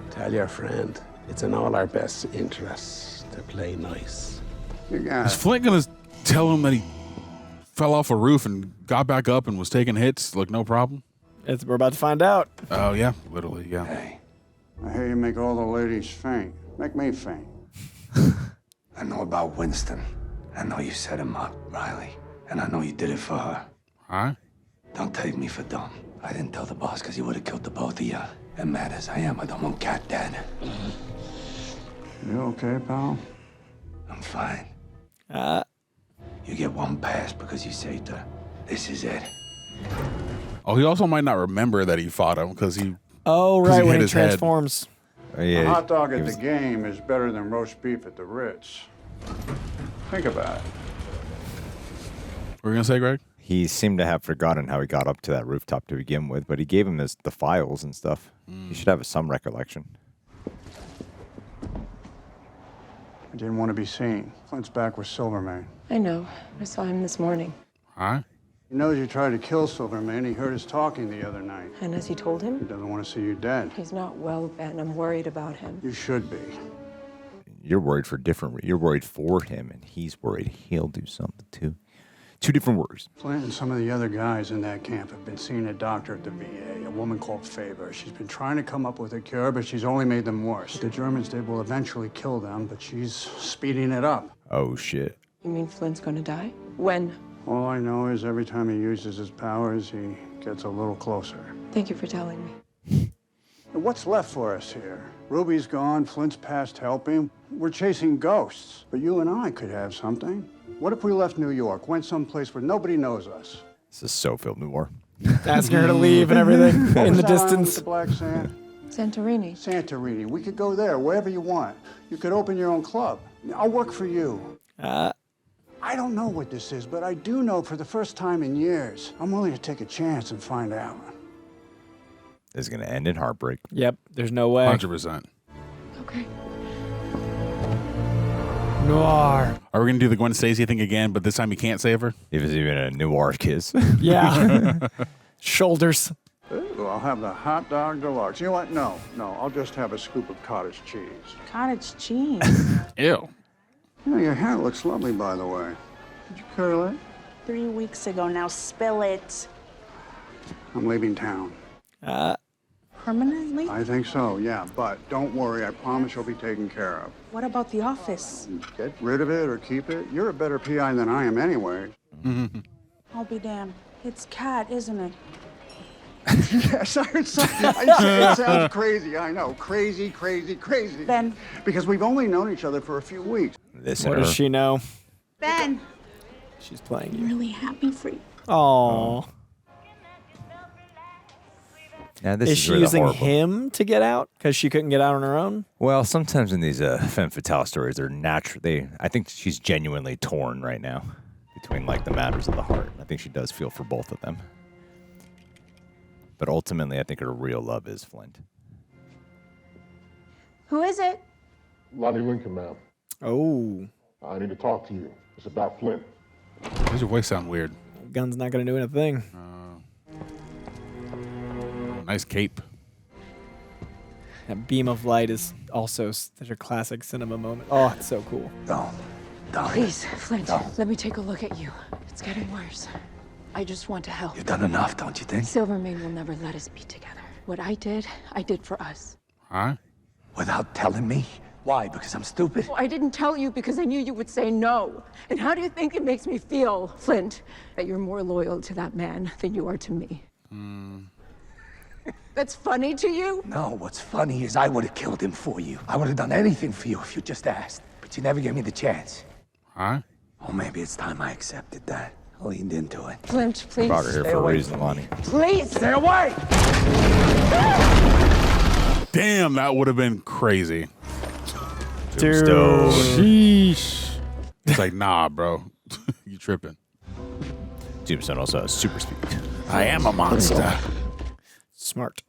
Tell your friend it's in all our best interests to play nice. You got Is Flint gonna tell him that he fell off a roof and got back up and was taking hits like no problem? We're about to find out. Oh yeah, literally, yeah. Hey, I hear you make all the ladies faint. Make me faint. I know about Winston. I know you set him up, Reilly. And I know you did it for her. Huh? Don't take me for dumb. I didn't tell the boss because he would have killed the both of you. And mad as I am, I don't want Cat dead. You okay, pal? I'm fine. You get one pass because you saved her. This is it. Oh, he also might not remember that he fought him because he. Oh, 'cause right, hit when he his head. transforms. A hot dog at the game is better than roast beef at the Ritz. Think about it. What were you gonna say, Greg? He seemed to have forgotten how he got up to that rooftop to begin with, but he gave him the files and stuff. He should have some recollection. I didn't want to be seen. Flint's back with Silvermane. I know. I saw him this morning. Huh? He knows you tried to kill Silvermane. He heard us talking the other night. And as he told him? He doesn't want to see you dead. He's not well, Ben. I'm worried about him. You should be. You're worried for different. You're worried for him, and he's worried he'll do something too. Two different worries. Flint and some of the other guys in that camp have been seeing a doctor at the VA, a woman called Faber. She's been trying to come up with a cure, but she's only made them worse. The Germans did will eventually kill them, but she's speeding it up. Oh, shit. You mean Flint's gonna die? When? All I know is every time he uses his powers, he gets a little closer. Thank you for telling me. And what's left for us here? Ruby's gone, Flint's past helping. We're chasing ghosts, but you and I could have something. What if we left New York, went someplace where nobody knows us? This is so Film Noir. Asking her to leave and everything What in was the that island distance. with the black sand? Santorini. Santorini. We could go there, wherever you want. You could open your own club. I'll work for you. I don't know what this is, but I do know for the first time in years, I'm willing to take a chance and find out. This is going to end in heartbreak. Yep, there's no way. 100%. Okay. Noir. Are we gonna do the Gwen Stacy thing again? But this time you can't save her. It was even a noir kiss. Yeah. Shoulders. Ooh, I'll have the hot dog deluxe. You know what? No, I'll just have a scoop of cottage cheese. Cottage cheese. Ew. You know, your hair looks lovely, by the way. Did you curl it? 3 weeks ago. Now spill it. I'm leaving town. Permanently? I think so, yeah. But don't worry, I promise you'll be taken care of. What about the office? Get rid of it or keep it. You're a better PI than I am anyway. I'll be damned. It's Cat, isn't it? Yes, I heard something. It sounds crazy, I know. Crazy. Ben. Because we've only known each other for a few weeks. What does she know? Ben. She's playing I'm you. really happy for you. Aww. Yeah, this Is she really using horrible. him to get out because she couldn't get out on her own? Well, sometimes in these femme fatale stories, they're natural. I think she's genuinely torn right now between like the matters of the heart. I think she does feel for both of them. But ultimately, I think her real love is Flint. Who is it? Lonnie Lincoln, ma'am. Oh. I need to talk to you. It's about Flint. Why does your voice sound weird? Gun's not going to do anything. Nice cape. That beam of light is also such a classic cinema moment. Oh, it's so cool. Don't. Please, Flint, let me take a look at you. It's getting worse. I just want to help. You've done enough, don't you think? Silvermane will never let us be together. What I did for us. Huh? Without telling me? Why? Because I'm stupid? Well, I didn't tell you because I knew you would say no. And how do you think it makes me feel, Flint, that you're more loyal to that man than you are to me? That's funny to you? No, what's funny is I would have killed him for you. I would have done anything for you if you just asked. But you never gave me the chance. Huh? Well, maybe it's time I accepted that. I leaned into it. Flint, please. Brought her here for a reason, Lonnie. Please! Stay away! Damn, that would have been crazy. Dude. Sheesh. It's like, nah, bro. You tripping. Tombstone also has super speed. I am a monster. Smart.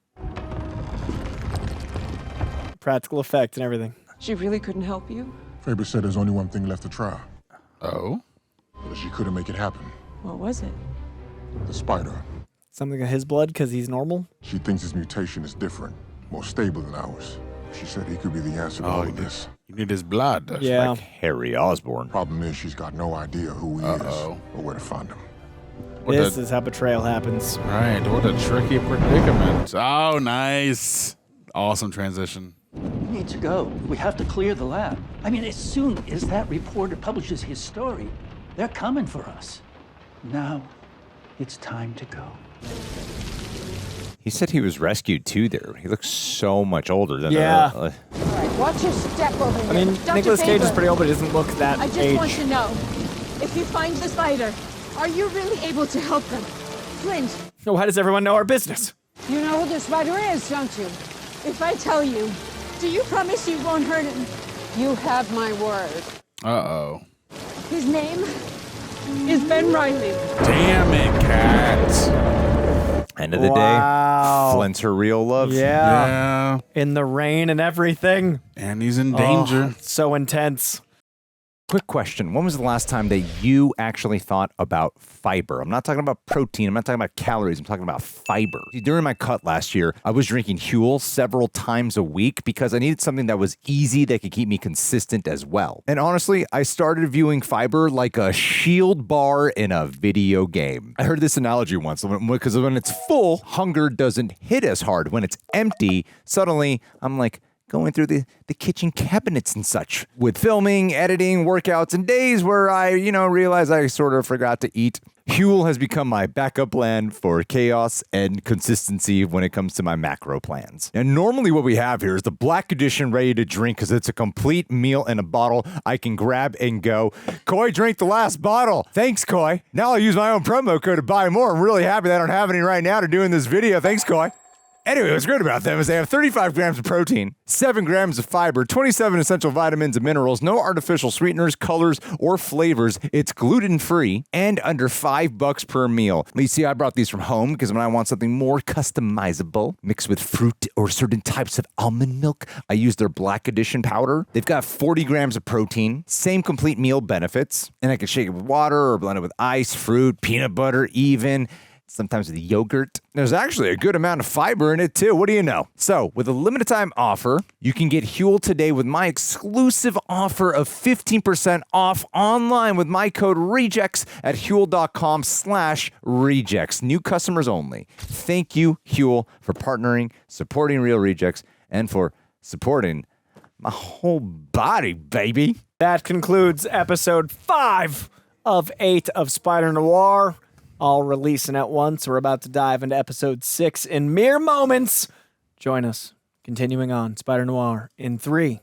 Practical effect and everything. She really couldn't help you? Faber said there's only one thing left to try. Oh? But she couldn't make it happen. What was it? The spider. Something in his blood because he's normal? She thinks his mutation is different, more stable than ours. She said he could be the answer to all of this. You need his blood. Yeah. Like Harry Osborn. Problem is, she's got no idea who he is or where to find him. This is how betrayal happens. Right, what a tricky predicament. Oh, nice. Awesome transition. We need to go. We have to clear the lab. I mean, as soon as that reporter publishes his story, they're coming for us. Now, it's time to go. He said he was rescued too there. He looks so much older than Yeah. All right, watch your step over here. I mean, Dr. Nicolas Cage is Faber, pretty old, but he doesn't look that I just age. want to know, if you find the spider, are you really able to help them? Flint, So why does everyone know our business? you know who the spider is, don't you? If I tell you, do you promise you won't hurt him? You have my word. Uh-oh. His name is Ben Reilly. Damn it, Cat. End of the Wow. day, Flint's her real love. Yeah. In the rain and everything. And he's in danger. So intense. Quick question. When was the last time that you actually thought about fiber? I'm not talking about protein. I'm not talking about calories. I'm talking about fiber. During my cut last year, I was drinking Huel several times a week because I needed something that was easy that could keep me consistent as well. And honestly, I started viewing fiber like a shield bar in a video game. I heard this analogy once because when it's full, hunger doesn't hit as hard. When it's empty, suddenly I'm like, going through the kitchen cabinets and such with filming, editing, workouts, and days where I, realize I sort of forgot to eat. Huel has become my backup plan for chaos and consistency when it comes to my macro plans. And normally what we have here is the Black Edition ready to drink because it's a complete meal in a bottle I can grab and go. Coy drank the last bottle. Thanks, Coy. Now I'll use my own promo code to buy more. I'm really happy that I don't have any right now to do in this video. Thanks, Coy. Anyway, what's great about them is they have 35 grams of protein, 7 grams of fiber, 27 essential vitamins and minerals, no artificial sweeteners, colors, or flavors. It's gluten-free and under $5 per meal. You see, I brought these from home because when I want something more customizable, mixed with fruit or certain types of almond milk, I use their Black Edition powder. They've got 40 grams of protein, same complete meal benefits, and I can shake it with water or blend it with ice, fruit, peanut butter, even sometimes with yogurt. There's actually a good amount of fiber in it too. What do you know? So with a limited time offer, you can get Huel today with my exclusive offer of 15% off online with my code REJECTS at Huel.com/rejects. New customers only. Thank you, Huel, for partnering, supporting Real Rejects, and for supporting my whole body, baby. That concludes episode 5 of 8 of Spider-Noir. All releasing at once. We're about to dive into episode 6 in mere moments. Join us. Continuing on Spider-Noir in 3,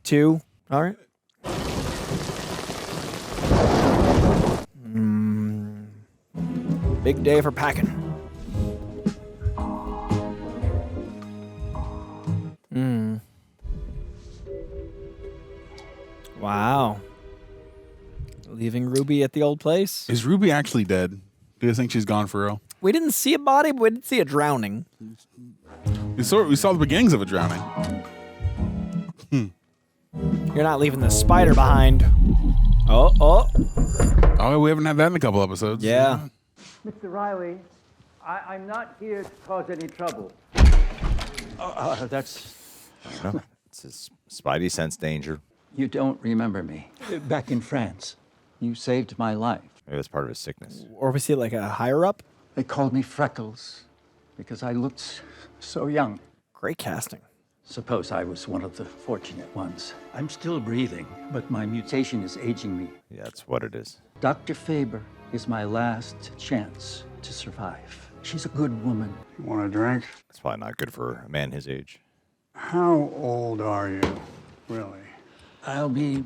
2, all right. Big day for packing. Wow. Leaving Ruby at the old place. Is Ruby actually dead? Do you think she's gone for real? We didn't see a body, but we did see a drowning. We saw the beginnings of a drowning. You're not leaving the spider behind. Oh, we haven't had that in a couple episodes. Yeah. Mr. Reilly, I'm not here to cause any trouble. That's No, it's his Spidey sense danger. You don't remember me. Back in France, you saved my life. Maybe that's part of his sickness. Or was he like a higher up? They called me Freckles because I looked so young. Great casting. Suppose I was one of the fortunate ones. I'm still breathing, but my mutation is aging me. Yeah, that's what it is. Dr. Faber is my last chance to survive. She's a good woman. You want a drink? It's probably not good for a man his age. How old are you, really? I'll be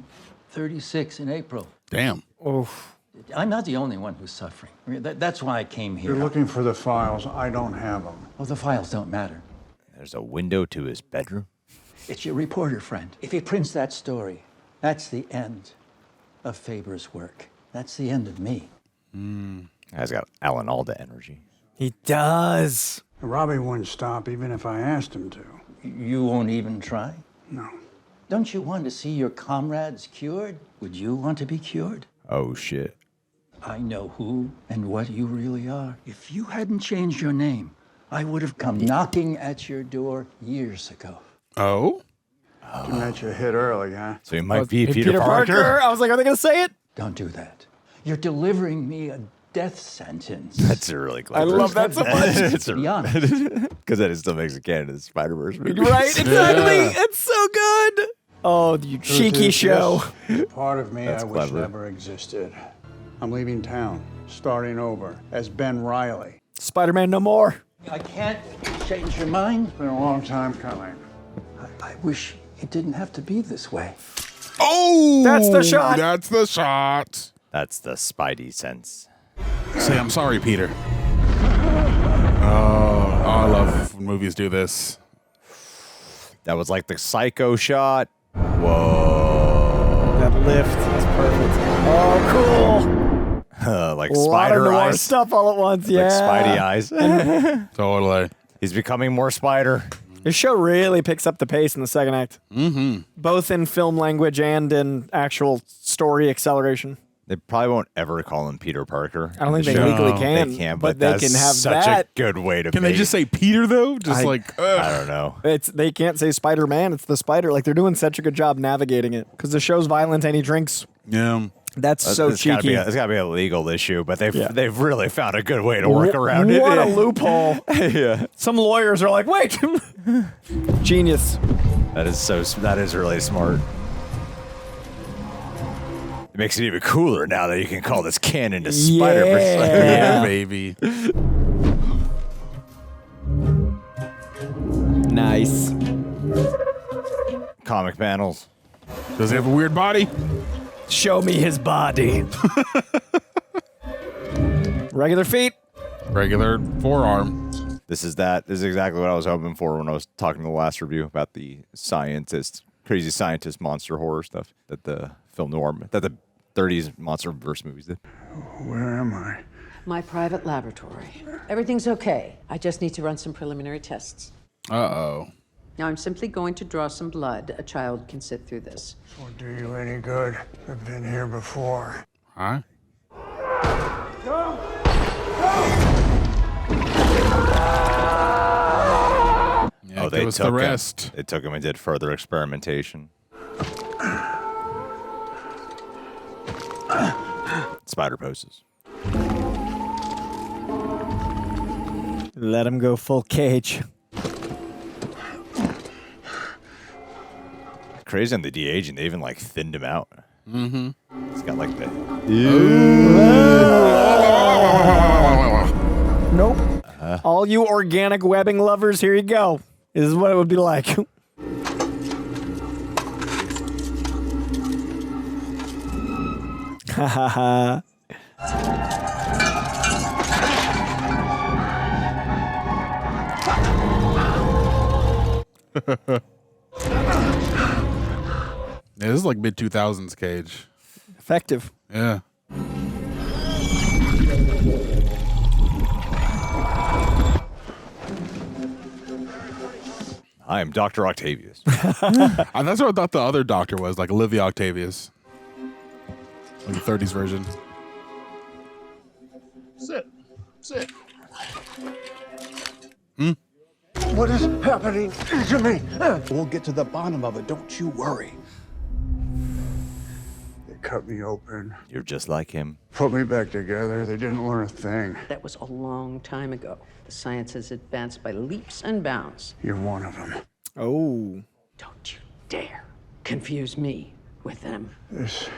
36 in April. Damn. Oof. I'm not the only one who's suffering. I mean, that's why I came here. You're looking for the files. I don't have them. Oh, the files don't matter. There's a window to his bedroom. It's your reporter friend. If he prints that story, that's the end of Faber's work. That's the end of me. Guy's got Alan Alda energy. He does. Robbie wouldn't stop even if I asked him to. You won't even try? No. Don't you want to see your comrades cured? Would you want to be cured? Oh, shit. I know who and what you really are. If you hadn't changed your name, I would have come knocking at your door years ago. Oh? You met your hit early, huh? So he might be Peter Parker. I was like, are they going to say it? Don't do that. You're delivering me a death sentence. That's a really clever. I love that so much. It's Be honest. because then it still makes it canon to the Spider-Verse movie. Right? Exactly. It's so good. Oh, you cheeky show. Part of me That's I wish clever. never existed. I'm leaving town, starting over as Ben Reilly. Spider-Man no more. I can't change your mind. It's been a long time coming. I wish it didn't have to be this way. Oh! That's the shot. That's the shot. That's the Spidey sense. Say, I'm sorry, Peter. Oh, I love when movies do this. That was like the Psycho shot. Whoa. That lift is perfect. Oh, cool. Like A lot of spider noir eyes. stuff all at once. Yeah. Like Spidey eyes. Totally. He's becoming more spider. This show really picks up the pace in the second act. Mm-hmm. Both in film language and in actual story acceleration. They probably won't ever call him Peter Parker. I don't think in they the legally show. can. They can, but but they that's can have such that. a good way to Can they just say Peter, though? Just I don't know. They can't say Spider-Man. It's the spider. Like, they're doing such a good job navigating it. Because the show's violent and he drinks. Yeah. That's so it's cheeky. It's got to be a legal issue, but they've really found a good way to work around it. What a loophole. Yeah. Some lawyers are like, wait. Genius. That is really smart. It makes it even cooler now that you can call this canon to Spider-Verse. Yeah, baby. Nice. Comic panels. Does he have a weird body? Show me his body. Regular feet. Regular forearm. This is exactly what I was hoping for when I was talking in the last review about the crazy scientist monster horror stuff that the film noir, that the 30s monster verse movies did. Where am I? My private laboratory. Everything's okay. I just need to run some preliminary tests. Uh-oh. Now I'm simply going to draw some blood. A child can sit through this. Won't do you any good. I've been here before. Huh? Yeah, They give us took the rest. They took him and did further experimentation. Spider poses. Let him go full Cage. Crazy on the de-aging. They even like thinned him out. Mm-hmm. He's got like the. Nope. All you organic webbing lovers, here you go. This is what it would be like. Ha ha ha. Yeah, this is like mid-2000s Cage. Effective. Yeah. I am Dr. Octavius. That's what I thought the other doctor was, like Olivia Octavius. Like the 30s version. Sit. What What is happening to me? We'll get to the bottom of it. Don't you worry. They cut me open, You're just like him. put me back together. They didn't learn a thing. That was a long time ago. The science has advanced by leaps and bounds. You're one of them. Oh. Don't you dare confuse me with them. This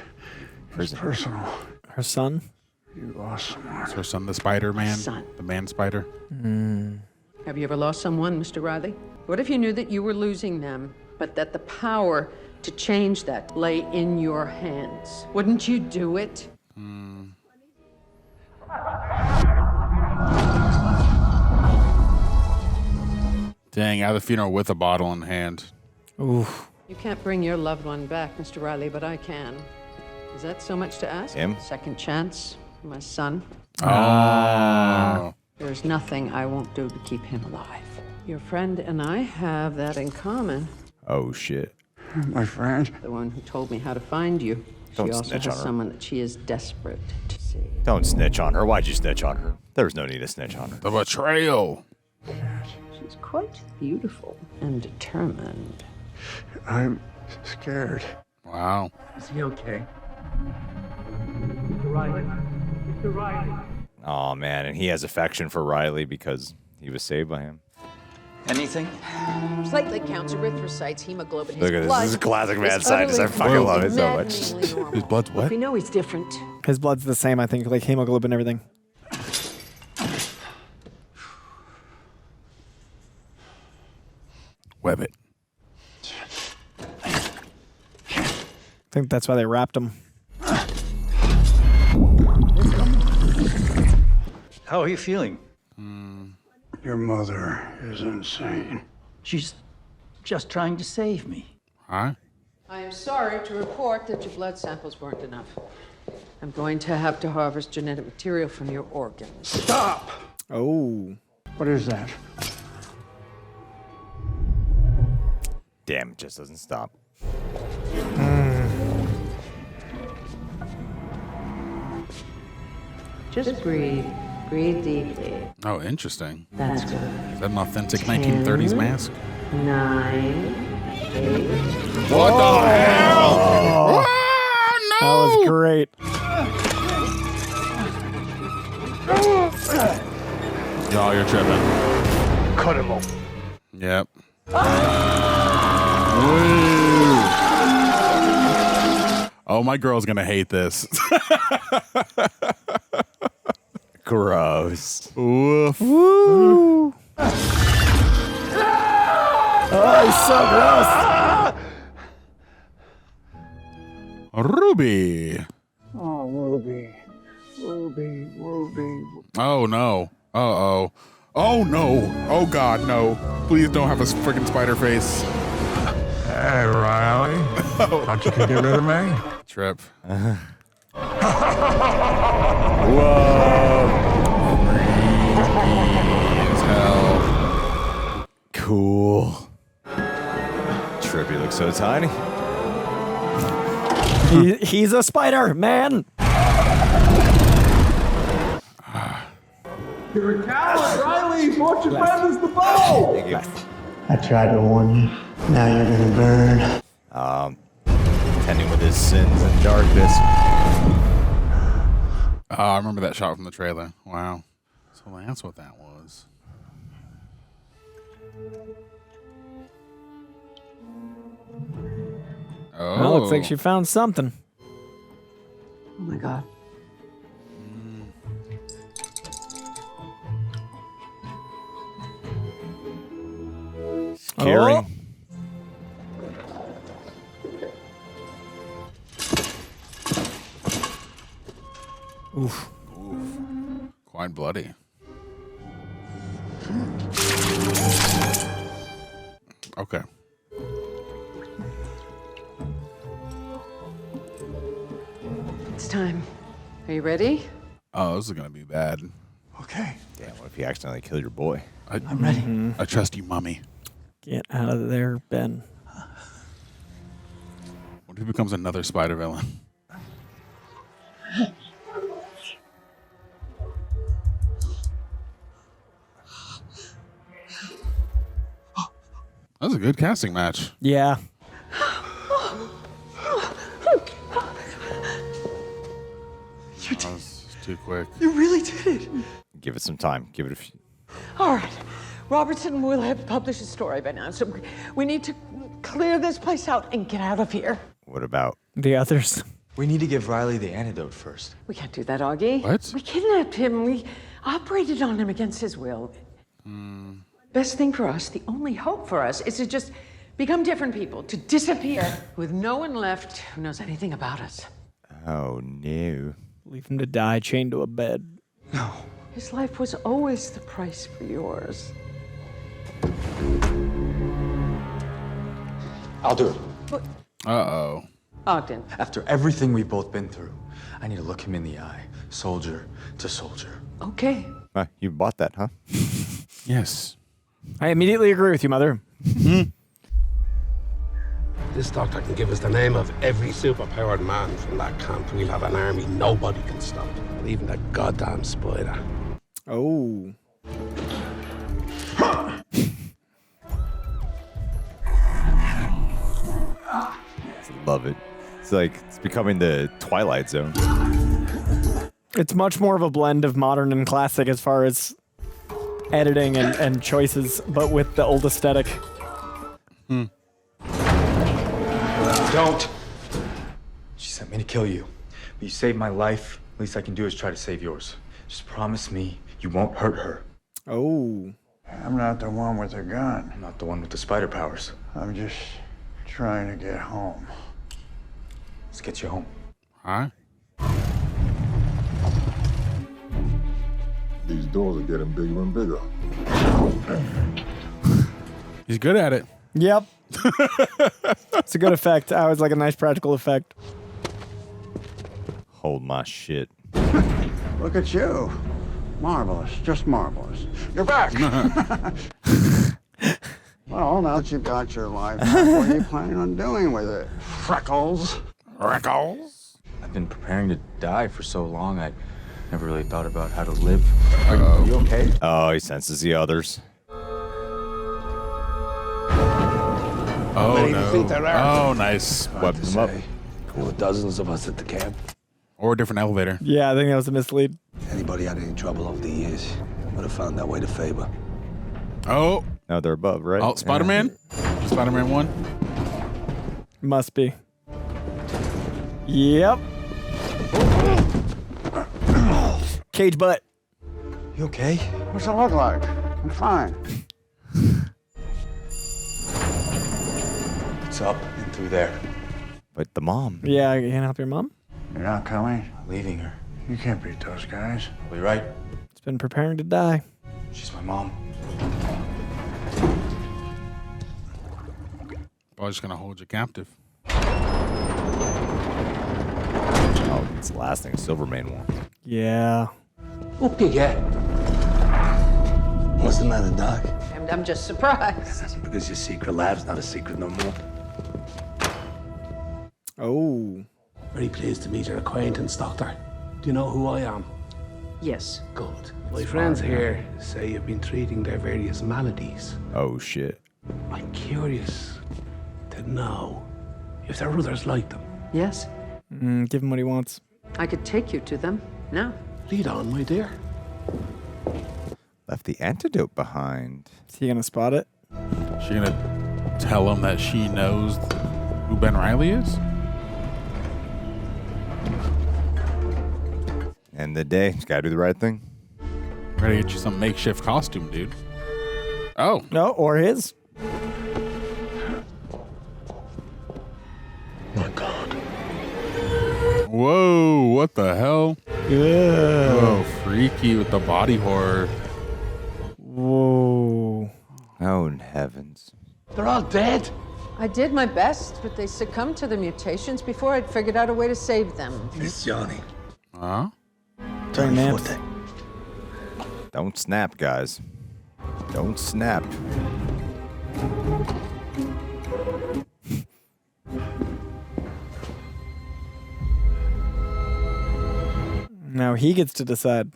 is personal. Her son? You lost someone. Is her son the Spider-Man? Son. The man spider? Have you ever lost someone, Mr. Reilly? What if you knew that you were losing them, but that the power to change that lay in your hands? Wouldn't you do it? Dang, at the funeral with a bottle in hand. Oof. You can't bring your loved one back, Mr. Reilly, but I can. Is that so much to ask? Him? Second chance for my son. Oh. There's nothing I won't do to keep him alive. Your friend and I have that in common. Oh, shit. My friend? The one who told me how to find you. Don't She also snitch has on her. someone that she is desperate to see. Don't snitch on her. Why'd you snitch on her? There was no need to snitch on her. The betrayal. She's quite beautiful and determined. I'm scared. Wow. Is he okay? Mr. Reilly. Mr. Reilly. Oh, man. And he has affection for Riley because he was saved by him. Anything? Platelet counts, erythrocytes, hemoglobin. Look at this. This is a classic mad scientist. I fucking love it so much. His blood's what? We know he's different. His blood's the same, I think, like hemoglobin and everything. Web it. I think that's why they wrapped him. How are you feeling? Your mother is insane. She's just trying to save me. Huh? I am sorry to report that your blood samples weren't enough. I'm going to have to harvest genetic material from your organs. Stop! Oh. What is that? Damn, it just doesn't stop. Just breathe. Breathe deeply. Oh, interesting. That's good. Is that an authentic 1930s mask? 9, 8. What the hell? Oh. Ah, That was great. Y'all, you're tripping. Cut him open. Yep. Oh, my girl's gonna hate this. Gross. Woof. Woo. Oh, he's so gross. Ruby. Oh, Ruby. Ruby, Ruby. Oh, no. Uh-oh. Oh, no. Oh, God, no. Please don't have a freaking spider face. Hey, Riley. Thought you could get rid of me? Trip. Whoa. As hell. Cool. Trippy looks so tiny. He's a spider, man. You're a coward, Riley. Fortune favors the bold. Thank you. I tried to warn you. Now you're gonna burn. Tending with his sins and darkness. Oh, I remember that shot from the trailer. Wow. So that's what that was. Oh. Well, looks like she found something. Oh my God. Caring. Oof. Quite bloody. Okay. It's time. Are you ready? Oh, this is gonna be bad. Okay. Damn, what if you accidentally killed your boy? I'm ready. I trust you, mommy. Get out of there, Ben. What if he becomes another spider villain? a good casting match. Yeah. That was too quick. You really did it. Give it some time. Give it a few. All right. Robertson will have published a story by now, so we need to clear this place out and get out of here. What about the others? We need to give Reilly the antidote first. We can't do that, Augie. What? We kidnapped him. We operated on him against his will. Best thing for us, the only hope for us, is to just become different people, to disappear with no one left who knows anything about us. Oh, no. Leave him to die chained to a bed. No. His life was always the price for yours. I'll do it. Uh-oh. Ogden. After everything we've both been through, I need to look him in the eye, soldier to soldier. Okay. You bought that, huh? Yes. I immediately agree with you, Mother. This doctor can give us the name of every superpowered man from that camp. We'll have an army nobody can stop. Not even that goddamn spider. Oh. Love it. It's like it's becoming the Twilight Zone. It's much more of a blend of modern and classic as far as editing and choices, but with the old aesthetic. Don't! She sent me to kill you. But you saved my life. Least I can do is try to save yours. Just promise me you won't hurt her. Oh. I'm not the one with the gun. I'm not the one with the spider powers. I'm just trying to get home. Let's get you home. All right. These doors are getting bigger and bigger. He's good at it. Yep. It's a good effect. I always like a nice practical effect. Hold my shit. Look at you. Marvelous. Just marvelous. You're back. Well, now that you've got your life back, what are you planning on doing with it? Freckles? Freckles? I've been preparing to die for so long, I never really thought about how to live. Are you okay? Oh, he senses the others. Oh, many do you think there are? Oh, nice. Weapon them up. There were dozens of us at the camp. Or a different elevator. Yeah, I think that was a mislead. Anybody had any trouble over the years would have found that way to Faber. Oh. No, they're above, right? Oh, Spider-Man? Spider-Man 1? Must be. Yep. Cage butt. You okay? What's it look like? I'm fine. It's up and through there. But the mom. Yeah, you can help your mom? You're not coming? Leaving her. You can't beat those guys. Are you right? It's been preparing to die. She's my mom. I'm just going to hold you captive. Oh, it's the last thing Silvermane wants. Yeah. Okay, yeah. What's the matter, Doc? I'm just surprised. That's because your secret lab's not a secret no more. Oh. Very pleased to meet your acquaintance, Doctor. Do you know who I am? Yes. Good. My friends here say you've been treating their various maladies. Oh, shit. I'm curious to know if there are others like them. Yes. Give him what he wants. I could take you to them now. Lead on, my dear. Left the antidote behind. Is he gonna spot it? She gonna tell him that she knows who Ben Reilly is? End of the day, just gotta do the right thing. Gotta get you some makeshift costume, dude. Oh. No, or his. My God. Whoa, what the hell? Yeah. Whoa, freaky with the body horror. Whoa. Oh, heavens. They're all dead. I did my best, but they succumbed to the mutations before I'd figured out a way to save them. It's Johnny. Huh? Don't snap, guys. Don't snap. Now he gets to decide.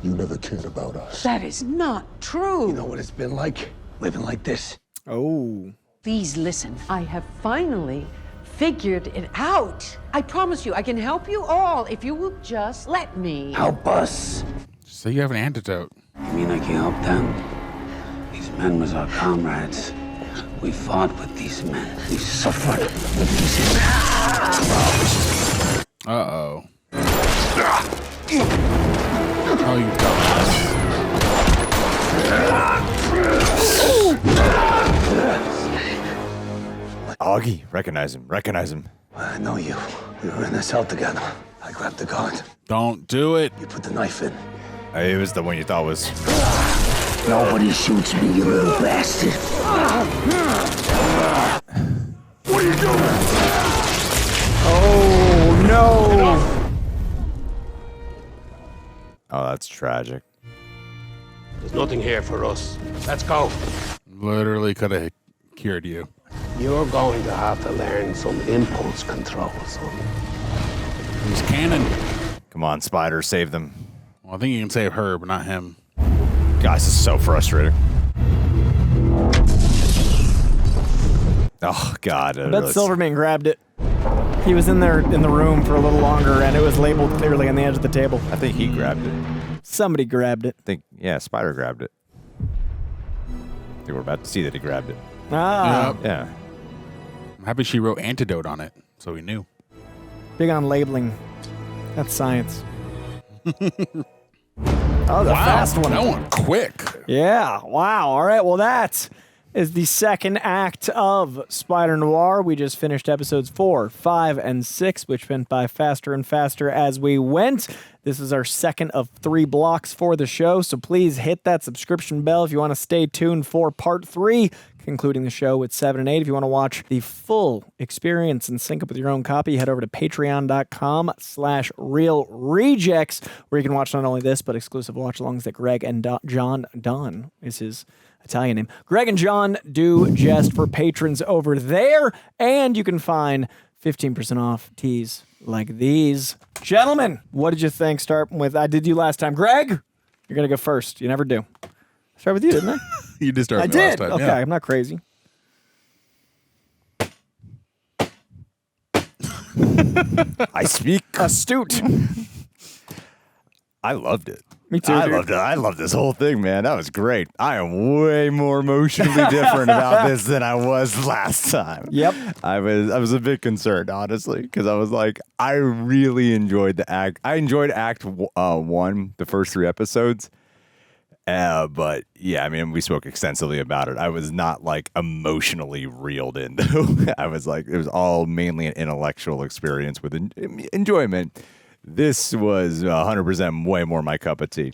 You never cared about us. That is not true. You know what it's been like living like this? Oh. Please listen. I have finally figured it out. I promise you, I can help you all if you will just let me. Help us. So you have an antidote. You mean I can help them? These men was our comrades. We fought with these men. We suffered with these men. Uh-oh. Oh, you dumbass. Augie, recognize him. I know you. We were in the cell together. I grabbed the guard. Don't do it. You put the knife in. It was the one you thought was... Nobody shoots me, you little bastard. What are you doing? Oh, no. Oh, that's tragic. There's nothing here for us. Let's go. Literally could have cured you. You're going to have to learn some impulse control, son. He's cannon. Come on, Spider, save them. Well, I think you can save her, but not him. Guys, this is so frustrating. Oh, God. I bet Silvermane grabbed it. He was in there in the room for a little longer, and it was labeled clearly on the edge of the table. I think he grabbed it. Somebody grabbed it. Yeah, Spider grabbed it. I think we're about to see that he grabbed it. Ah. Yep. Yeah. I'm happy she wrote Antidote on it, so we knew. Big on labeling. That's science. Oh, the fast one. That one quick. Yeah. Wow. All right. Well, that is the second act of Spider-Noir. We just finished episodes 4, 5, and 6, which went by faster and faster as we went. This is our second of 3 blocks for the show, so please hit that subscription bell if you want to stay tuned for part 3, concluding the show with 7 and 8. If you want to watch the full experience and sync up with your own copy, head over to patreon.com/realrejects, where you can watch not only this, but exclusive watch-alongs that Greg and John, Don is his Italian name, Greg and John do just for patrons over there, and you can find 15% off tees like these. Gentlemen, what did you think? Starting with, I did you last time. Greg, you're going to go first. You never do. Start with you, didn't I? You did start I with me last did. time. Okay, Yeah. I'm not crazy. I speak astute. I loved it. Me too. I loved it. I loved this whole thing, man. That was great. I am way more emotionally different about this than I was last time. Yep. I was a bit concerned, honestly, because I was like, I really enjoyed the act. I enjoyed Act 1, the first 3 episodes. But yeah, I mean, we spoke extensively about it. I was not like emotionally reeled in, though. I was like, it was all mainly an intellectual experience with enjoyment. This was 100% way more my cup of tea.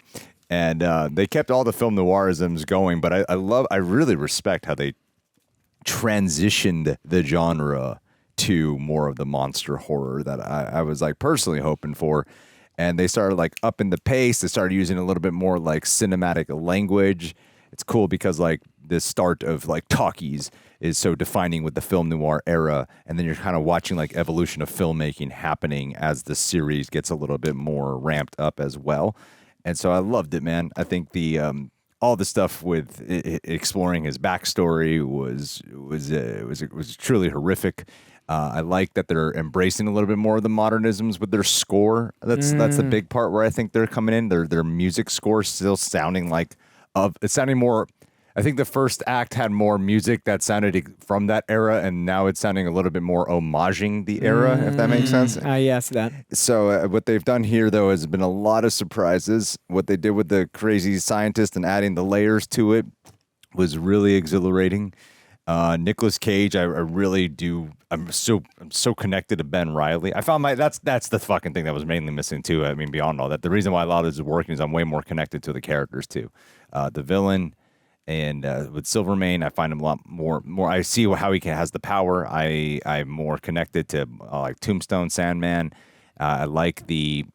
And they kept all the film noirisms going, but I really respect how they transitioned the genre to more of the monster horror that I was like personally hoping for. And they started like upping the pace. They started using a little bit more like cinematic language. It's cool because like the start of like talkies is so defining with the film noir era, and then you're kind of watching like evolution of filmmaking happening as the series gets a little bit more ramped up as well. And so I loved it, man. I think the all the stuff with exploring his backstory was truly horrific. I like that they're embracing a little bit more of the modernisms with their score. That's the big part where I think they're coming in. Their music score still sounding like it's sounding more. I think the first act had more music that sounded from that era, and now it's sounding a little bit more homaging the era, if that makes sense. Yeah, I see that. So what they've done here, though, has been a lot of surprises. What they did with the crazy scientist and adding the layers to it was really exhilarating. Nicolas Cage, I really do. I'm so connected to Ben Reilly. I found that's the fucking thing that was mainly missing too. I mean, beyond all that, the reason why a lot of this is working is I'm way more connected to the characters too. The villain. And with Silvermane, I find him a lot more. I see how he has the power. I'm more connected to like Tombstone, Sandman. I like the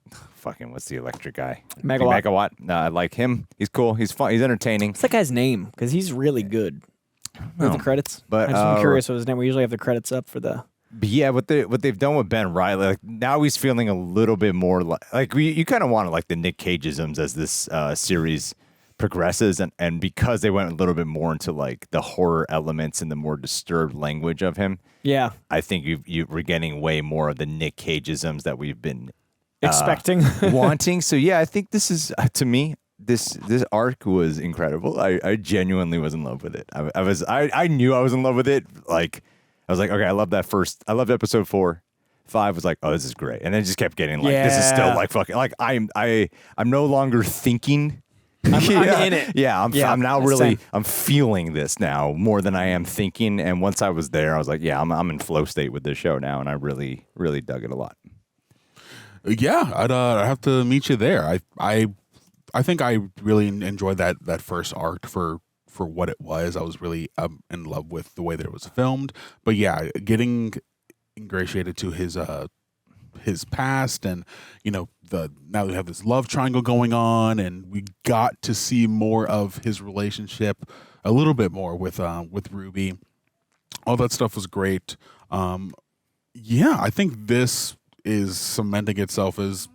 what's the electric guy? Megawatt. I like him. He's cool. He's fun. He's entertaining. What's that guy's name? Because he's really good. With the credits. But I'm curious what his name. We usually have the credits up for the. But yeah, what they've done with Ben Reilly, like now he's feeling a little bit more like you kind of want like the Nick Cageisms as this series progresses, and because they went a little bit more into like the horror elements and the more disturbed language of him. Yeah, I think we're getting way more of the Nick Cage-isms that we've been expecting, wanting. So yeah, I think this is to me. This arc was incredible. I genuinely was in love with it. I knew I was in love with it. Like I was like, okay, I loved episode 4. 5 was like, oh, this is great, and then it just kept getting like, this is still like fucking like I'm no longer thinking. I'm in it. Yeah, I'm now really I'm feeling this now more than I am thinking. And once I was there, I was like, yeah, I'm in flow state with this show now, and I really dug it a lot. Yeah, I'd have to meet you there. I think I really enjoyed that first arc for what it was. I was really in love with the way that it was filmed. But yeah, getting ingratiated to his past, and now we have this love triangle going on, and we got to see more of his relationship a little bit more with Ruby. All that stuff was great. Yeah, I think this is cementing itself as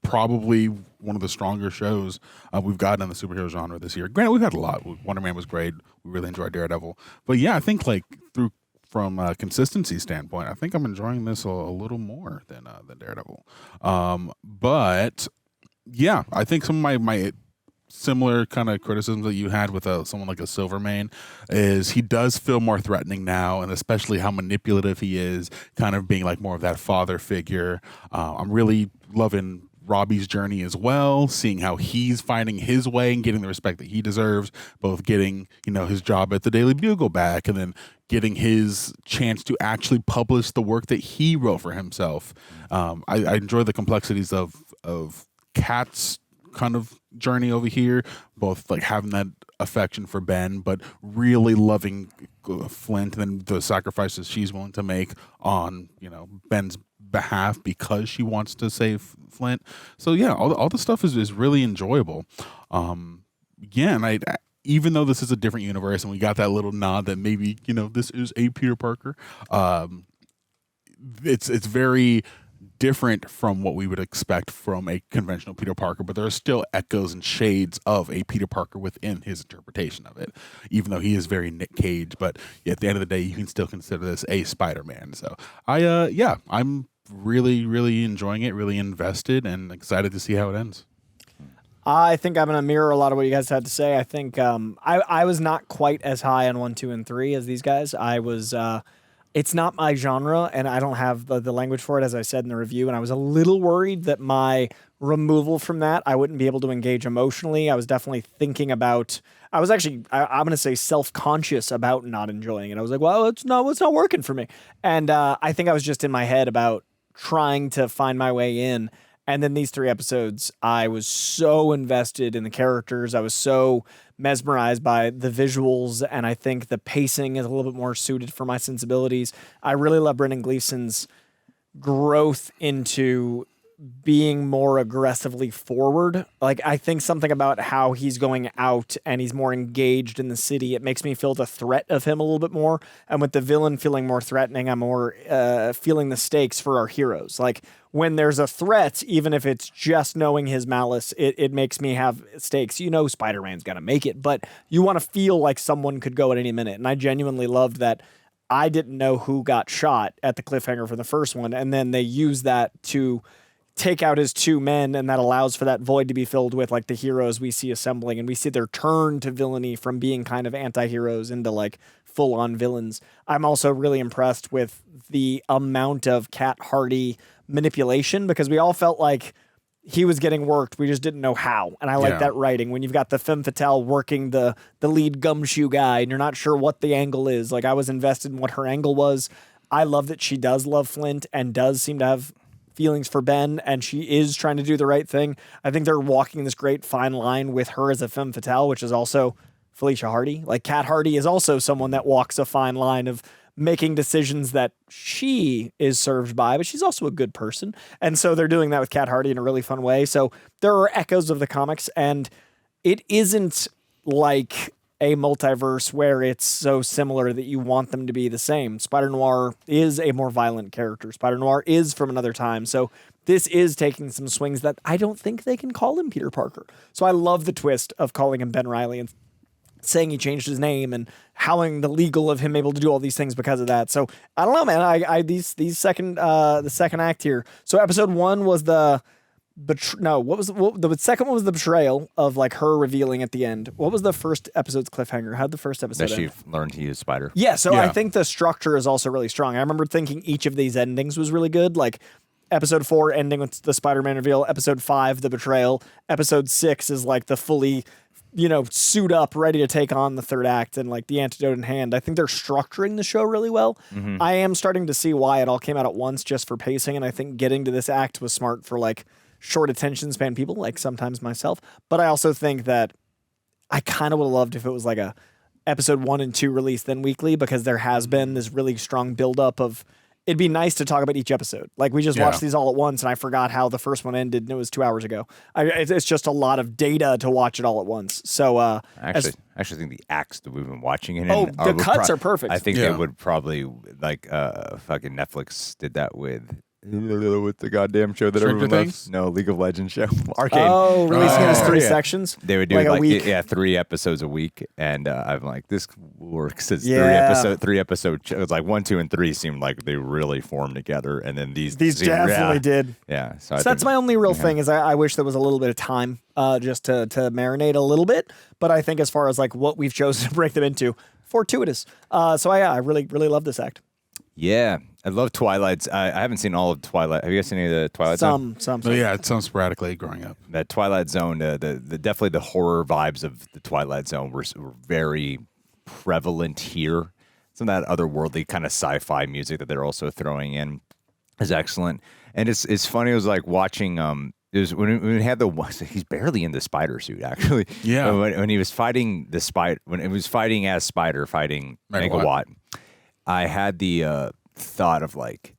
probably one of the stronger shows we've gotten in the superhero genre this year. Granted, we've had a lot. Wonder Man was great. We really enjoyed Daredevil. But yeah, I think like from a consistency standpoint, I think I'm enjoying this a little more than Daredevil. But yeah, I think some of my similar kind of criticisms that you had with someone like a Silvermane is he does feel more threatening now, and especially how manipulative he is, kind of being like more of that father figure. I'm really loving Robbie's journey as well, seeing how he's finding his way and getting the respect that he deserves, both getting his job at the Daily Bugle back, and then getting his chance to actually publish the work that he wrote for himself. I enjoy the complexities of Kat's kind of journey over here, both like having that affection for Ben, but really loving Flint and the sacrifices she's willing to make on Ben's behalf because she wants to save Flint. So yeah, all the stuff is really enjoyable. Yeah, and even though this is a different universe and we got that little nod that maybe this is a Peter Parker, it's very different from what we would expect from a conventional Peter Parker, but there are still echoes and shades of a Peter Parker within his interpretation of it, even though he is very Nick Cage. But at the end of the day, you can still consider this a Spider-Man. So I'm really, really enjoying it, really invested, and excited to see how it ends. I think I'm going to mirror a lot of what you guys had to say. I think I was not quite as high on 1, 2, and 3 as these guys. I was... it's not my genre, and I don't have the language for it, as I said in the review, and I was a little worried that my removal from that, I wouldn't be able to engage emotionally. I was definitely thinking about... I was actually, I'm going to say, self-conscious about not enjoying it. I was like, well, it's not working for me. And I think I was just in my head about trying to find my way in. And then these 3 episodes, I was so invested in the characters. I was so mesmerized by the visuals, and I think the pacing is a little bit more suited for my sensibilities. I really love Brendan Gleeson's growth into being more aggressively forward. Like, I think something about how he's going out and he's more engaged in the city, it makes me feel the threat of him a little bit more. And with the villain feeling more threatening, I'm more feeling the stakes for our heroes. Like, when there's a threat, even if it's just knowing his malice, it makes me have stakes. Spider-Man's gonna make it, but you want to feel like someone could go at any minute. And I genuinely loved that I didn't know who got shot at the cliffhanger for the first one, and then they use that to take out his 2 men, and that allows for that void to be filled with like the heroes we see assembling, and we see their turn to villainy from being kind of anti-heroes into like full-on villains. I'm also really impressed with the amount of Cat Hardy manipulation, because we all felt like he was getting worked, we just didn't know how, and I like that writing. When you've got the femme fatale working the lead gumshoe guy, and you're not sure what the angle is, like I was invested in what her angle was. I love that she does love Flint and does seem to have feelings for Ben, and she is trying to do the right thing. I think they're walking this great fine line with her as a femme fatale, which is also Felicia Hardy. Like, Cat Hardy is also someone that walks a fine line of making decisions that she is served by, but she's also a good person. And so they're doing that with Cat Hardy in a really fun way. So there are echoes of the comics, and it isn't like a multiverse where it's so similar that you want them to be the same. Spider-Noir is a more violent character. Spider-Noir is from another time. So this is taking some swings that I don't think they can call him Peter Parker. So I love the twist of calling him Ben Reilly and saying he changed his name and howling the legal of him able to do all these things because of that. So I don't know, man. The second act here. So episode 1 was the the second one was the betrayal of like her revealing at the end. What was the first episode's cliffhanger? How'd the first episode That she end? learned to use Spider. Yeah, so I think the structure is also really strong. I remember thinking each of these endings was really good. Like episode 4 ending with the Spider-Man reveal, episode 5 the betrayal, episode 6 is like the fully, suit up, ready to take on the third act and like the antidote in hand. I think they're structuring the show really well. Mm-hmm. I am starting to see why it all came out at once just for pacing, and I think getting to this act was smart for like short attention span people, like sometimes myself. But I also think that I kind of would have loved if it was like a episode 1 and 2 release then weekly, because there has been this really strong buildup of, it'd be nice to talk about each episode. Like we just watched these all at once and I forgot how the first one ended and it was 2 hours ago. It's just a lot of data to watch it all at once. So I actually think the acts that we've been watching it in the cuts are perfect. I think they would probably like fucking Netflix did that with the goddamn show that Stranger everyone Things? loves. No, League of Legends show. Arcane. Oh, releasing it as 3 sections? They would do Like a week? 3 episodes a week, and I'm like, this works. It's Yeah. 3 episode. It was like 1, 2, and 3 seemed like they really formed together, and then these definitely did. Yeah, So that's my only real thing is I wish there was a little bit of time just to marinate a little bit. But I think as far as like what we've chosen to break them into, fortuitous. I really, really love this act. Yeah, I love Twilight's. I haven't seen all of Twilight. Have you guys seen any of the Twilight Zone? Some. Oh, yeah, it sounds sporadically growing up. That Twilight Zone, the definitely the horror vibes of the Twilight Zone were very prevalent here. Some of that otherworldly kind of sci-fi music that they're also throwing in is excellent. And it's funny. It was like watching. It was when we had he's barely in the spider suit actually. Yeah. When he was fighting the spider, when it was fighting as Spider fighting Megawatt, I had the thought of like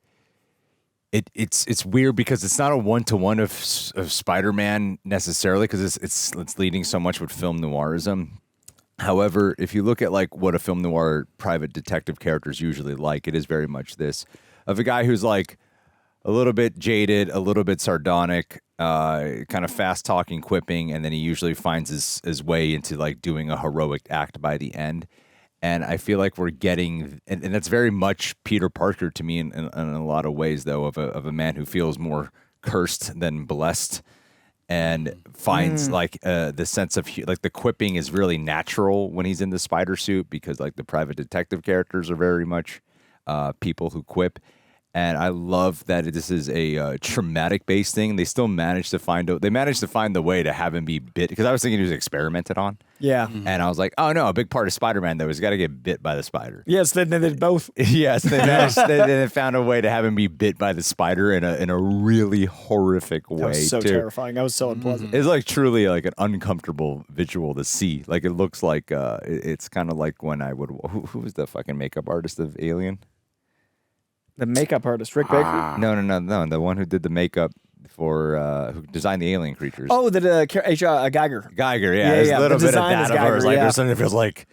it's weird because it's not a 1-to-1 of Spider-Man necessarily, because it's leading so much with film noirism. However, if you look at like what a film noir private detective character is usually like, it is very much this of a guy who's like a little bit jaded, a little bit sardonic, kind of fast talking, quipping, and then he usually finds his way into like doing a heroic act by the end. And I feel like we're getting, and that's very much Peter Parker to me in a lot of ways, though, of a man who feels more cursed than blessed, and finds like the sense of like the quipping is really natural when he's in the spider suit, because like the private detective characters are very much people who quip. And I love that this is a traumatic based thing. They still managed to find the way to have him be bit, because I was thinking he was experimented on. Yeah. And I was like, oh no, a big part of Spider-Man though is got to get bit by the spider. Yes, they did both. Yes, they managed. They found a way to have him be bit by the spider in a really horrific way. That was so too. terrifying. That was so unpleasant. It's like truly like an uncomfortable visual to see. Like it looks like it's kind of like when I would. Who was the fucking makeup artist of Alien? The makeup artist, Rick Baker? No. The one who did the makeup for who designed the alien creatures. Oh, Geiger. Geiger, yeah. There's a little bit of that of hers. Like there's something that feels like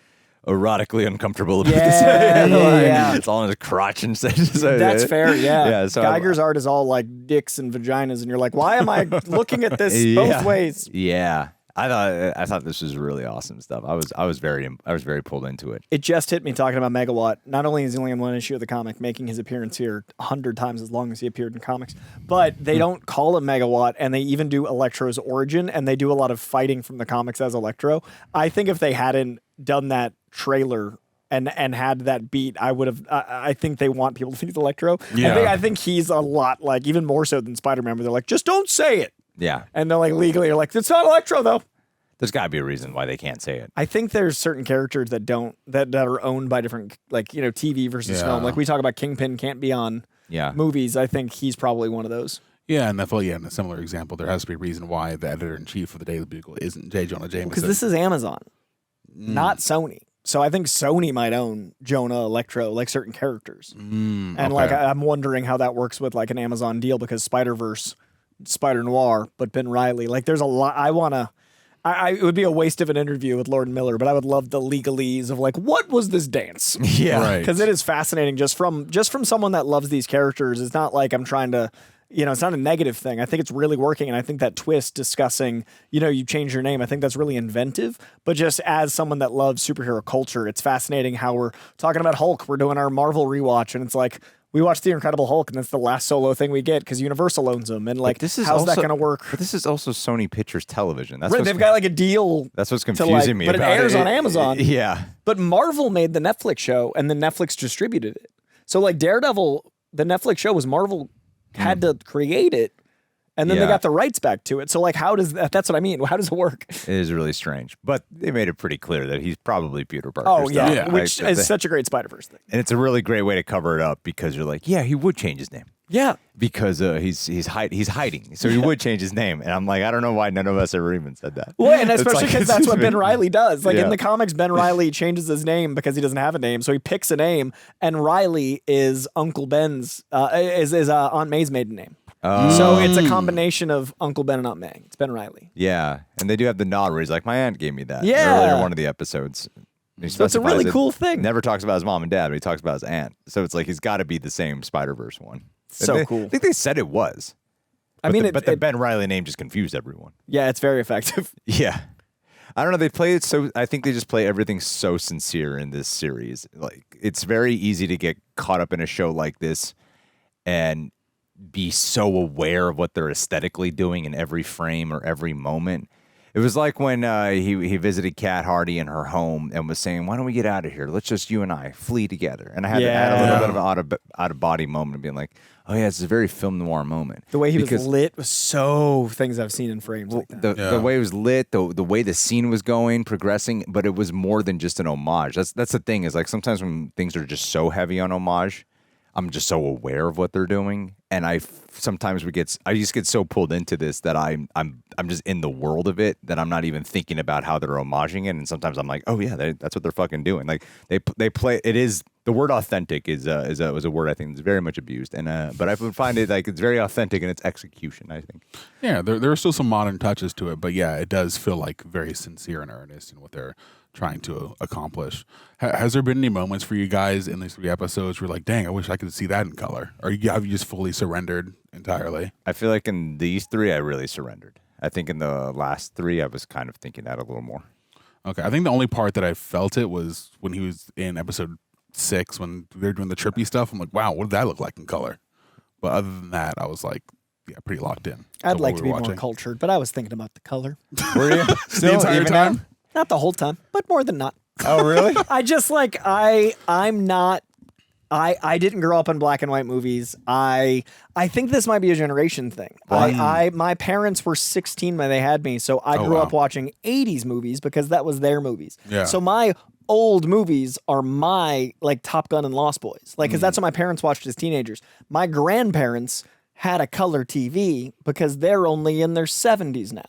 erotically uncomfortable about this. Yeah. It's all in his crotch and stuff. That's fair, yeah. So Geiger's art is all like dicks and vaginas, and you're like, why am I looking at this both ways? Yeah. I thought this was really awesome stuff. I was very pulled into it. It just hit me talking about Megawatt. Not only is he only in one issue of the comic, making his appearance here 100 times as long as he appeared in comics, but they don't call him Megawatt, and they even do Electro's origin, and they do a lot of fighting from the comics as Electro. I think if they hadn't done that trailer and had that beat, I would have. I think they want people to think it's Electro. Yeah. I think he's a lot like even more so than Spider-Man, where they're like, just don't say it. Yeah. And they're like legally, are like, it's not Electro though. There's got to be a reason why they can't say it. I think there's certain characters that are owned by different, like, TV versus film. Like we talk about Kingpin can't be on movies. I think he's probably one of those. Yeah, and in a similar example, there has to be a reason why the editor-in-chief of the Daily Bugle isn't J. Jonah Jameson. Because this is Amazon, not Sony. So I think Sony might own Jonah, Electro, like certain characters. And like I'm wondering how that works with like an Amazon deal, because Spider-Verse, Spider-Noir, but Ben Reilly, like there's a lot I want to. it would be a waste of an interview with Lord Miller, but I would love the legalese of like, what was this dance? Yeah. Right. Because it is fascinating just from someone that loves these characters. It's not like I'm trying to, it's not a negative thing. I think it's really working. And I think that twist discussing, you change your name, I think that's really inventive. But just as someone that loves superhero culture, it's fascinating how we're talking about Hulk. We're doing our Marvel rewatch and it's like, we watched The Incredible Hulk, and that's the last solo thing we get because Universal owns them. And like, how's that going to work? But this is also Sony Pictures Television. That's right, they've got like a deal. That's what's confusing me. But about it airs on Amazon. Yeah. But Marvel made the Netflix show, and then Netflix distributed it. So like Daredevil, the Netflix show was Marvel had to create it, and then they got the rights back to it. So like, how does that's what I mean? How does it work? It is really strange, but they made it pretty clear that he's probably Peter Parker. Oh yeah, which is such a great Spider-Verse thing. And it's a really great way to cover it up because you're like, yeah, he would change his name. Yeah, because he's hiding, so he would change his name. And I'm like, I don't know why none of us ever even said that. Well, and especially because that's what Ben Reilly does. Like in Yeah. the comics, Ben Reilly changes his name because he doesn't have a name, so he picks a name, and Reilly is Uncle Ben's is Aunt May's maiden name. So it's a combination of Uncle Ben and Aunt May. It's Ben Reilly. Yeah, and they do have the nod where he's like, my aunt gave me that. Yeah. Earlier in one of the episodes. So it's a really cool thing. Never talks about his mom and dad, but he talks about his aunt. So it's like he's got to be the same Spider-Verse one. So cool. I think they said it was. I mean, but the Ben Reilly name just confused everyone. Yeah, it's very effective. Yeah. I don't know. They play it so. I think they just play everything so sincere in this series. Like it's very easy to get caught up in a show like this and be so aware of what they're aesthetically doing in every frame or every moment. It was like when he visited Kat Hardy in her home and was saying, "Why don't we get out of here? Let's just you and I flee together." And I had to add a little bit of an out of body moment of being like, "Oh yeah, it's a very film noir moment." The way he was lit was so things I've seen in frames like that. The way it was lit, the way the scene was going, progressing, but it was more than just an homage. That's the thing is like sometimes when things are just so heavy on homage, I'm just so aware of what they're doing, and I just get so pulled into this that I'm just in the world of it that I'm not even thinking about how they're homaging it. And sometimes I'm like, oh yeah, that's what they're fucking doing. Like they play. It is the word authentic was a word I think is very much abused, and but I would find it like it's very authentic in its execution. I think. Yeah, there are still some modern touches to it, but yeah, it does feel like very sincere and earnest in what they're trying to accomplish. Has there been any moments for you guys in these 3 episodes where you're like, dang, I wish I could see that in color? Or have you just fully surrendered entirely? I feel like in these 3, I really surrendered. I think in the last 3, I was kind of thinking that a little more. Okay, I think the only part that I felt it was when he was in episode 6 when they're doing the trippy stuff. I'm like, wow, what did that look like in color? But other than that, I was like, yeah, pretty locked in. I'd like to be more cultured, but I was thinking about the color. Were you? The entire time? Not the whole time, but more than not. Oh, really? I just like I'm not. I didn't grow up in black and white movies. I think this might be a generation thing. My parents were 16 when they had me, so I grew up watching 80s movies because that was their movies. Yeah. So my old movies are my like Top Gun and Lost Boys, like because that's what my parents watched as teenagers. My grandparents had a color TV because they're only in their 70s now.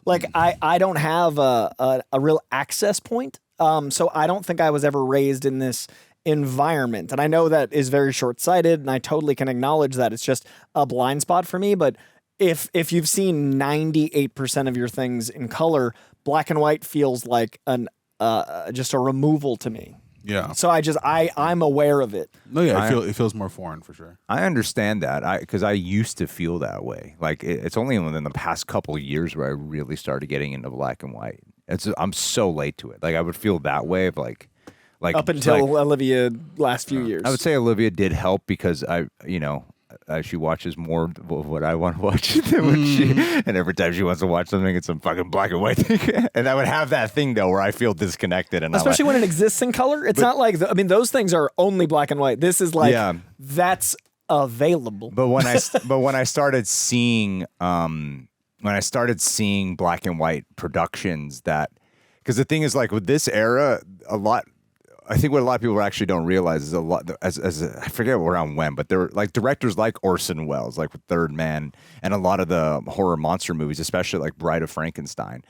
Like I don't have a real access point, so I don't think I was ever raised in this environment. And I know that is very short-sighted, and I totally can acknowledge that it's just a blind spot for me. But if you've seen 98% of your things in color, black and white feels like just a removal to me. Yeah. So I'm aware of it. No, yeah, it feels more foreign for sure. I understand that because I used to feel that way. Like it's only within the past couple of years where I really started getting into black and white. I'm so late to it. Like I would feel that way of like up until Olivia last few years. I would say Olivia did help because she watches more of what I want to watch and every time she wants to watch something, it's some fucking black and white thing. And I would have that thing though where I feel disconnected, and especially when it exists in color. It's not like those things are only black and white. This is like that's available. But when I started seeing black and white productions, that because the thing is like with this era, I think what a lot of people actually don't realize is a lot as I forget around when, but there were like directors like Orson Welles, like with Third Man, and a lot of the horror monster movies, especially like Bride of Frankenstein.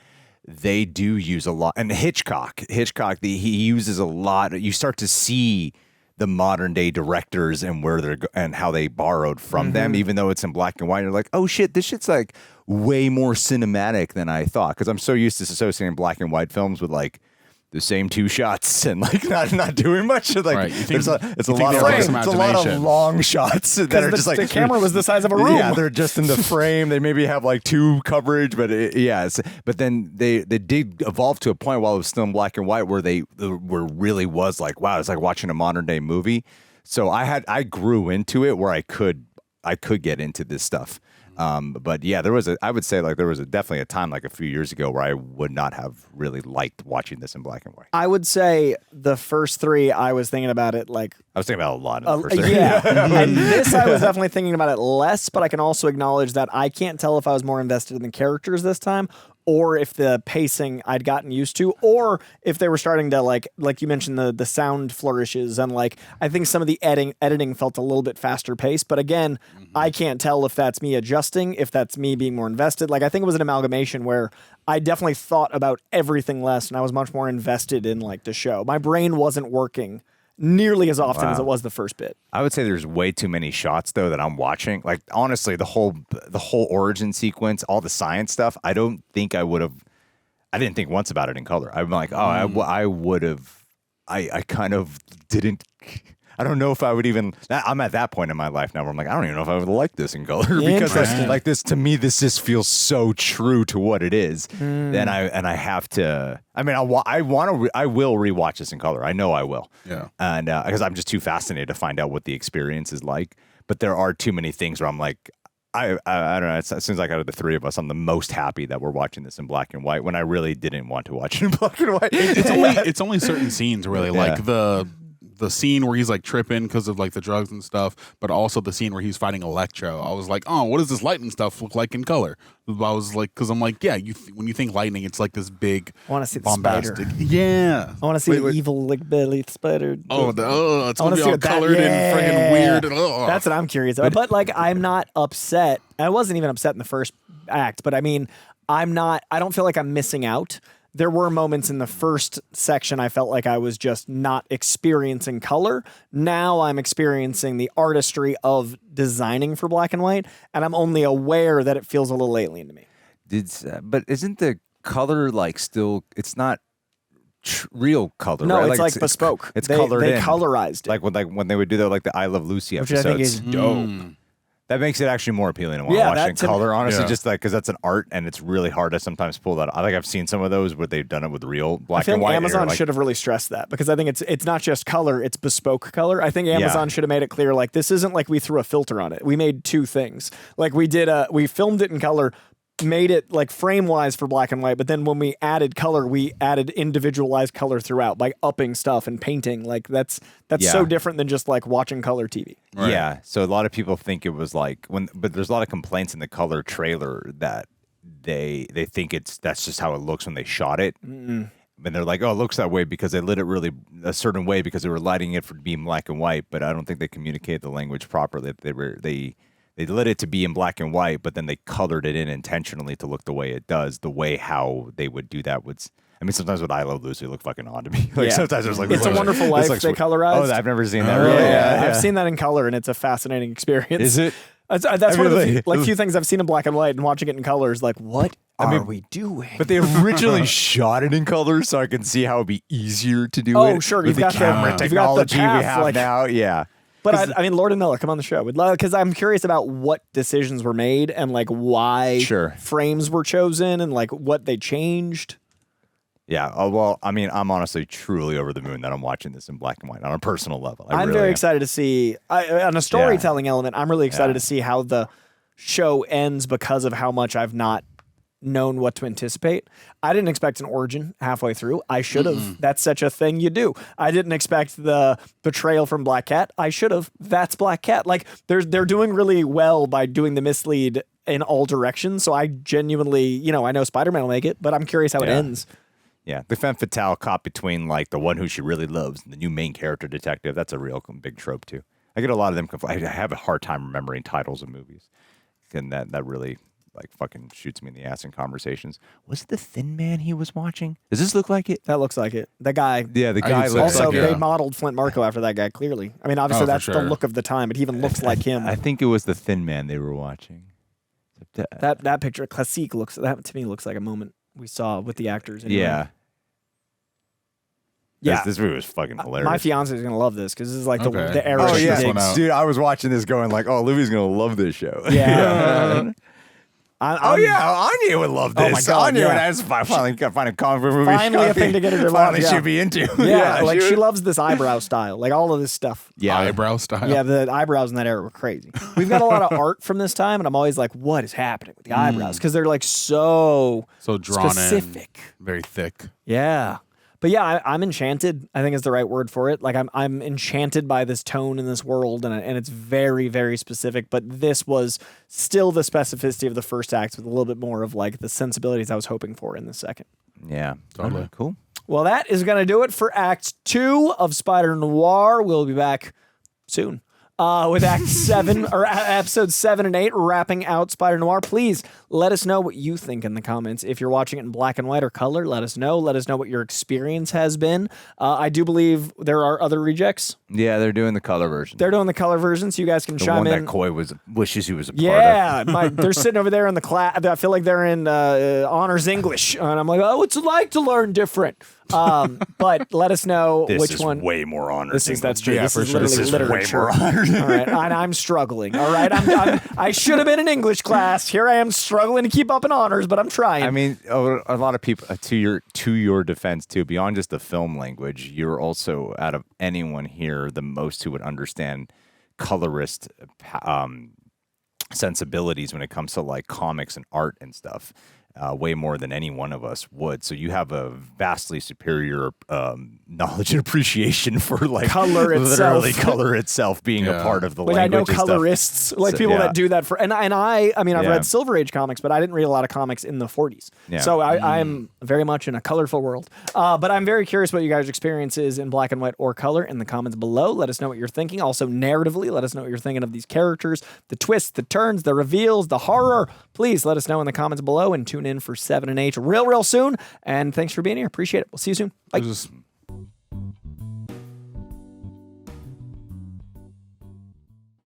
They do use a lot, and Hitchcock, he uses a lot. You start to see the modern day directors and where they're and how they borrowed from them, even though it's in black and white. You're like, oh shit, this shit's like way more cinematic than I thought, because I'm so used to associating black and white films with like the same two shots and like not doing much. Like right. it's a lot of long shots that are just like the camera was the size of a room. Yeah, they're just in the frame. They maybe have like two coverage, but but then they did evolve to a point while it was still in black and white where where really was like, wow, it's like watching a modern day movie. So I grew into it where I could get into this stuff. But yeah, I would say like there was definitely a time like a few years ago where I would not have really liked watching this in black and white. I would say the first three, I was thinking about it like. I was thinking about a lot of the first three. Yeah. And this, I was definitely thinking about it less, but I can also acknowledge that I can't tell if I was more invested in the characters this time, or if the pacing I'd gotten used to, or if they were starting to like you mentioned the sound flourishes, and like I think some of the editing felt a little bit faster paced. But again, I can't tell if that's me adjusting, if that's me being more invested. Like I think it was an amalgamation where I definitely thought about everything less, and I was much more invested in like the show. My brain wasn't working nearly as often as it was the first bit. I would say there's way too many shots though that I'm watching. Like honestly, the whole origin sequence, all the science stuff, I don't think I didn't think once about it in color. I'm like, I would have. I kind of didn't. I don't know if I would even. I'm at that point in my life now where I'm like, I don't even know if I would like this in color because like this to me, this just feels so true to what it is. And I have to. I mean, I will rewatch this in color. I know I will. Yeah. And because I'm just too fascinated to find out what the experience is like. But there are too many things where I'm like, I don't know. It seems like out of the three of us, I'm the most happy that we're watching this in black and white when I really didn't want to watch it in black and white. It's only certain scenes really, like the scene where he's like tripping because of like the drugs and stuff, but also the scene where he's fighting Electro. I was like, oh, what does this lightning stuff look like in color? I was like, because I'm like, yeah, when you think lightning, it's like this big, I want to see the bombastic. spider. Yeah, I want to see the evil like belly spider. It's gonna be all colored and freaking weird. That's what I'm curious about. But like, I'm not upset. I wasn't even upset in the first act, but I mean, I don't feel like I'm missing out. There were moments in the first section I felt like I was just not experiencing color. Now I'm experiencing the artistry of designing for black and white, and I'm only aware that it feels a little alien to me. But isn't the color like still? It's not real color. No, right? it's like bespoke. It's they colored in. Colorized it. Like when they would do the I Love Lucy Which episodes. I think is dope. That makes it actually more appealing to want to watch it in color, honestly, yeah. just like because that's an art and it's really hard to sometimes pull that. I think I've seen some of those where they've done it with real black and white. Amazon should have really stressed that because I think it's not just color, it's bespoke color. I think Amazon should have made it clear like this isn't like we threw a filter on it. We made two things. Like we filmed it in color, made it like frame wise for black and white, but then when we added color, we added individualized color throughout by upping stuff and painting. Like that's so different than just like watching color TV. Right. Yeah. So a lot of people think it was like but there's a lot of complaints in the color trailer that they think that's just how it looks when they shot it. And they're like, oh, it looks that way because they lit it really a certain way because they were lighting it for being black and white, but I don't think they communicated the language properly. They lit it to be in black and white, but then they colored it in intentionally to look the way it does. The way how they would do that would, I mean, sometimes with I Love Lucy, it looked fucking odd to me. Like sometimes it was like, It's a Wonderful Life. They colorized. Oh, I've never seen that. Really? Yeah. I've seen that in color, and it's a fascinating experience. Is it? That's one of the few things I've seen in black and white, and watching it in color is like, what are we doing? But they originally shot it in color, so I can see how it'd be easier to do it. Oh, sure. With the camera technology we have like, now. Yeah. But I mean, Lord and Miller, come on the show. Because I'm curious about what decisions were made and like why frames were chosen and like what they changed. Yeah. Oh, well, I mean, I'm honestly truly over the moon that I'm watching this in black and white on a personal level. I'm very excited to see on a storytelling element. I'm really excited to see how the show ends because of how much I've not known what to anticipate. I didn't expect an origin halfway through. I should have. That's such a thing you do. I didn't expect the betrayal from Black Cat. I should have. That's Black Cat. Like they're doing really well by doing the mislead in all directions. So I genuinely, I know Spider-Man will make it, but I'm curious how it ends. Yeah, the femme fatale caught between like the one who she really loves and the new main character detective. That's a real big trope too. I get a lot of them. I have a hard time remembering titles of movies, and that really like fucking shoots me in the ass in conversations. Was it the Thin Man he was watching? Does this look like it? That looks like it. The guy. Yeah, the guy looks also, like it. they modeled Flint Marko after that guy, clearly. I mean, obviously that's the look of the time, but he even looks like him. I think it was the Thin Man they were watching. That picture, classique, that to me looks like a moment we saw with the actors. Anyway. Yeah. Yeah. This movie was fucking hilarious. My fiance is going to love this because this is like the era. Oh, she yeah. digs. Dude, I was watching this going like, oh, Livy's going to love this show. Yeah. Anya would love this. Oh my God, Anya yeah. would have to find a comic book movie. Finally a thing to get her to finally love. should be into. Yeah, like she loves this eyebrow style, like all of this stuff. Yeah. Eyebrow style. Yeah, the eyebrows in that era were crazy. We've got a lot of art from this time, and I'm always like, what is happening with the eyebrows? Because they're like so drawn specific. in, very thick. Yeah. But yeah, I'm enchanted, I think is the right word for it. Like I'm enchanted by this tone in this world, and it's very, very specific. But this was still the specificity of the first act with a little bit more of like the sensibilities I was hoping for in the second. Yeah. Totally. Cool. Well, that is going to do it for Act 2 of Spider-Noir. We'll be back soon. With Act 7 or episodes 7 and 8 wrapping out Spider-Noir. Please let us know what you think in the comments. If you're watching it in black and white or color, let us know. Let us know what your experience has been. I do believe there are other rejects. Yeah, they're doing the color version. They're doing the color version, so you guys can The chime one in. that Coy wishes he was a part Yeah, of. they're sitting over there in the class. I feel like they're in honors English, and I'm like, oh, what's it like to learn different? But let us know This which is one. way more honors. This is that's true. Yeah, this for is sure. literally This is way literature. more honors. All right, and I'm struggling. All right, I should have been in English class. Here I am struggling to keep up in honors, but I'm trying. I mean, a lot of people, to your defense too, beyond just the film language, you're also, out of anyone here, the most who would understand colorist sensibilities when it comes to like comics and art and stuff. Way more than any one of us would. So you have a vastly superior knowledge and appreciation for like color literally itself. color itself being a part of the like I know language. and stuff. colorists, like So, people yeah. that do that for, and I mean, I've Yeah. read Silver Age comics, but I didn't read a lot of comics in the 40s. Yeah. So I'm very much in a colorful world. But I'm very curious what you guys' experience is in black and white or color in the comments below. Let us know what you're thinking. Also, narratively, let us know what you're thinking of these characters, the twists, the turns, the reveals, the horror. Please let us know in the comments below and tune in for 7 and 8 real soon. And thanks for being here. Appreciate it. We'll see you soon. Bye.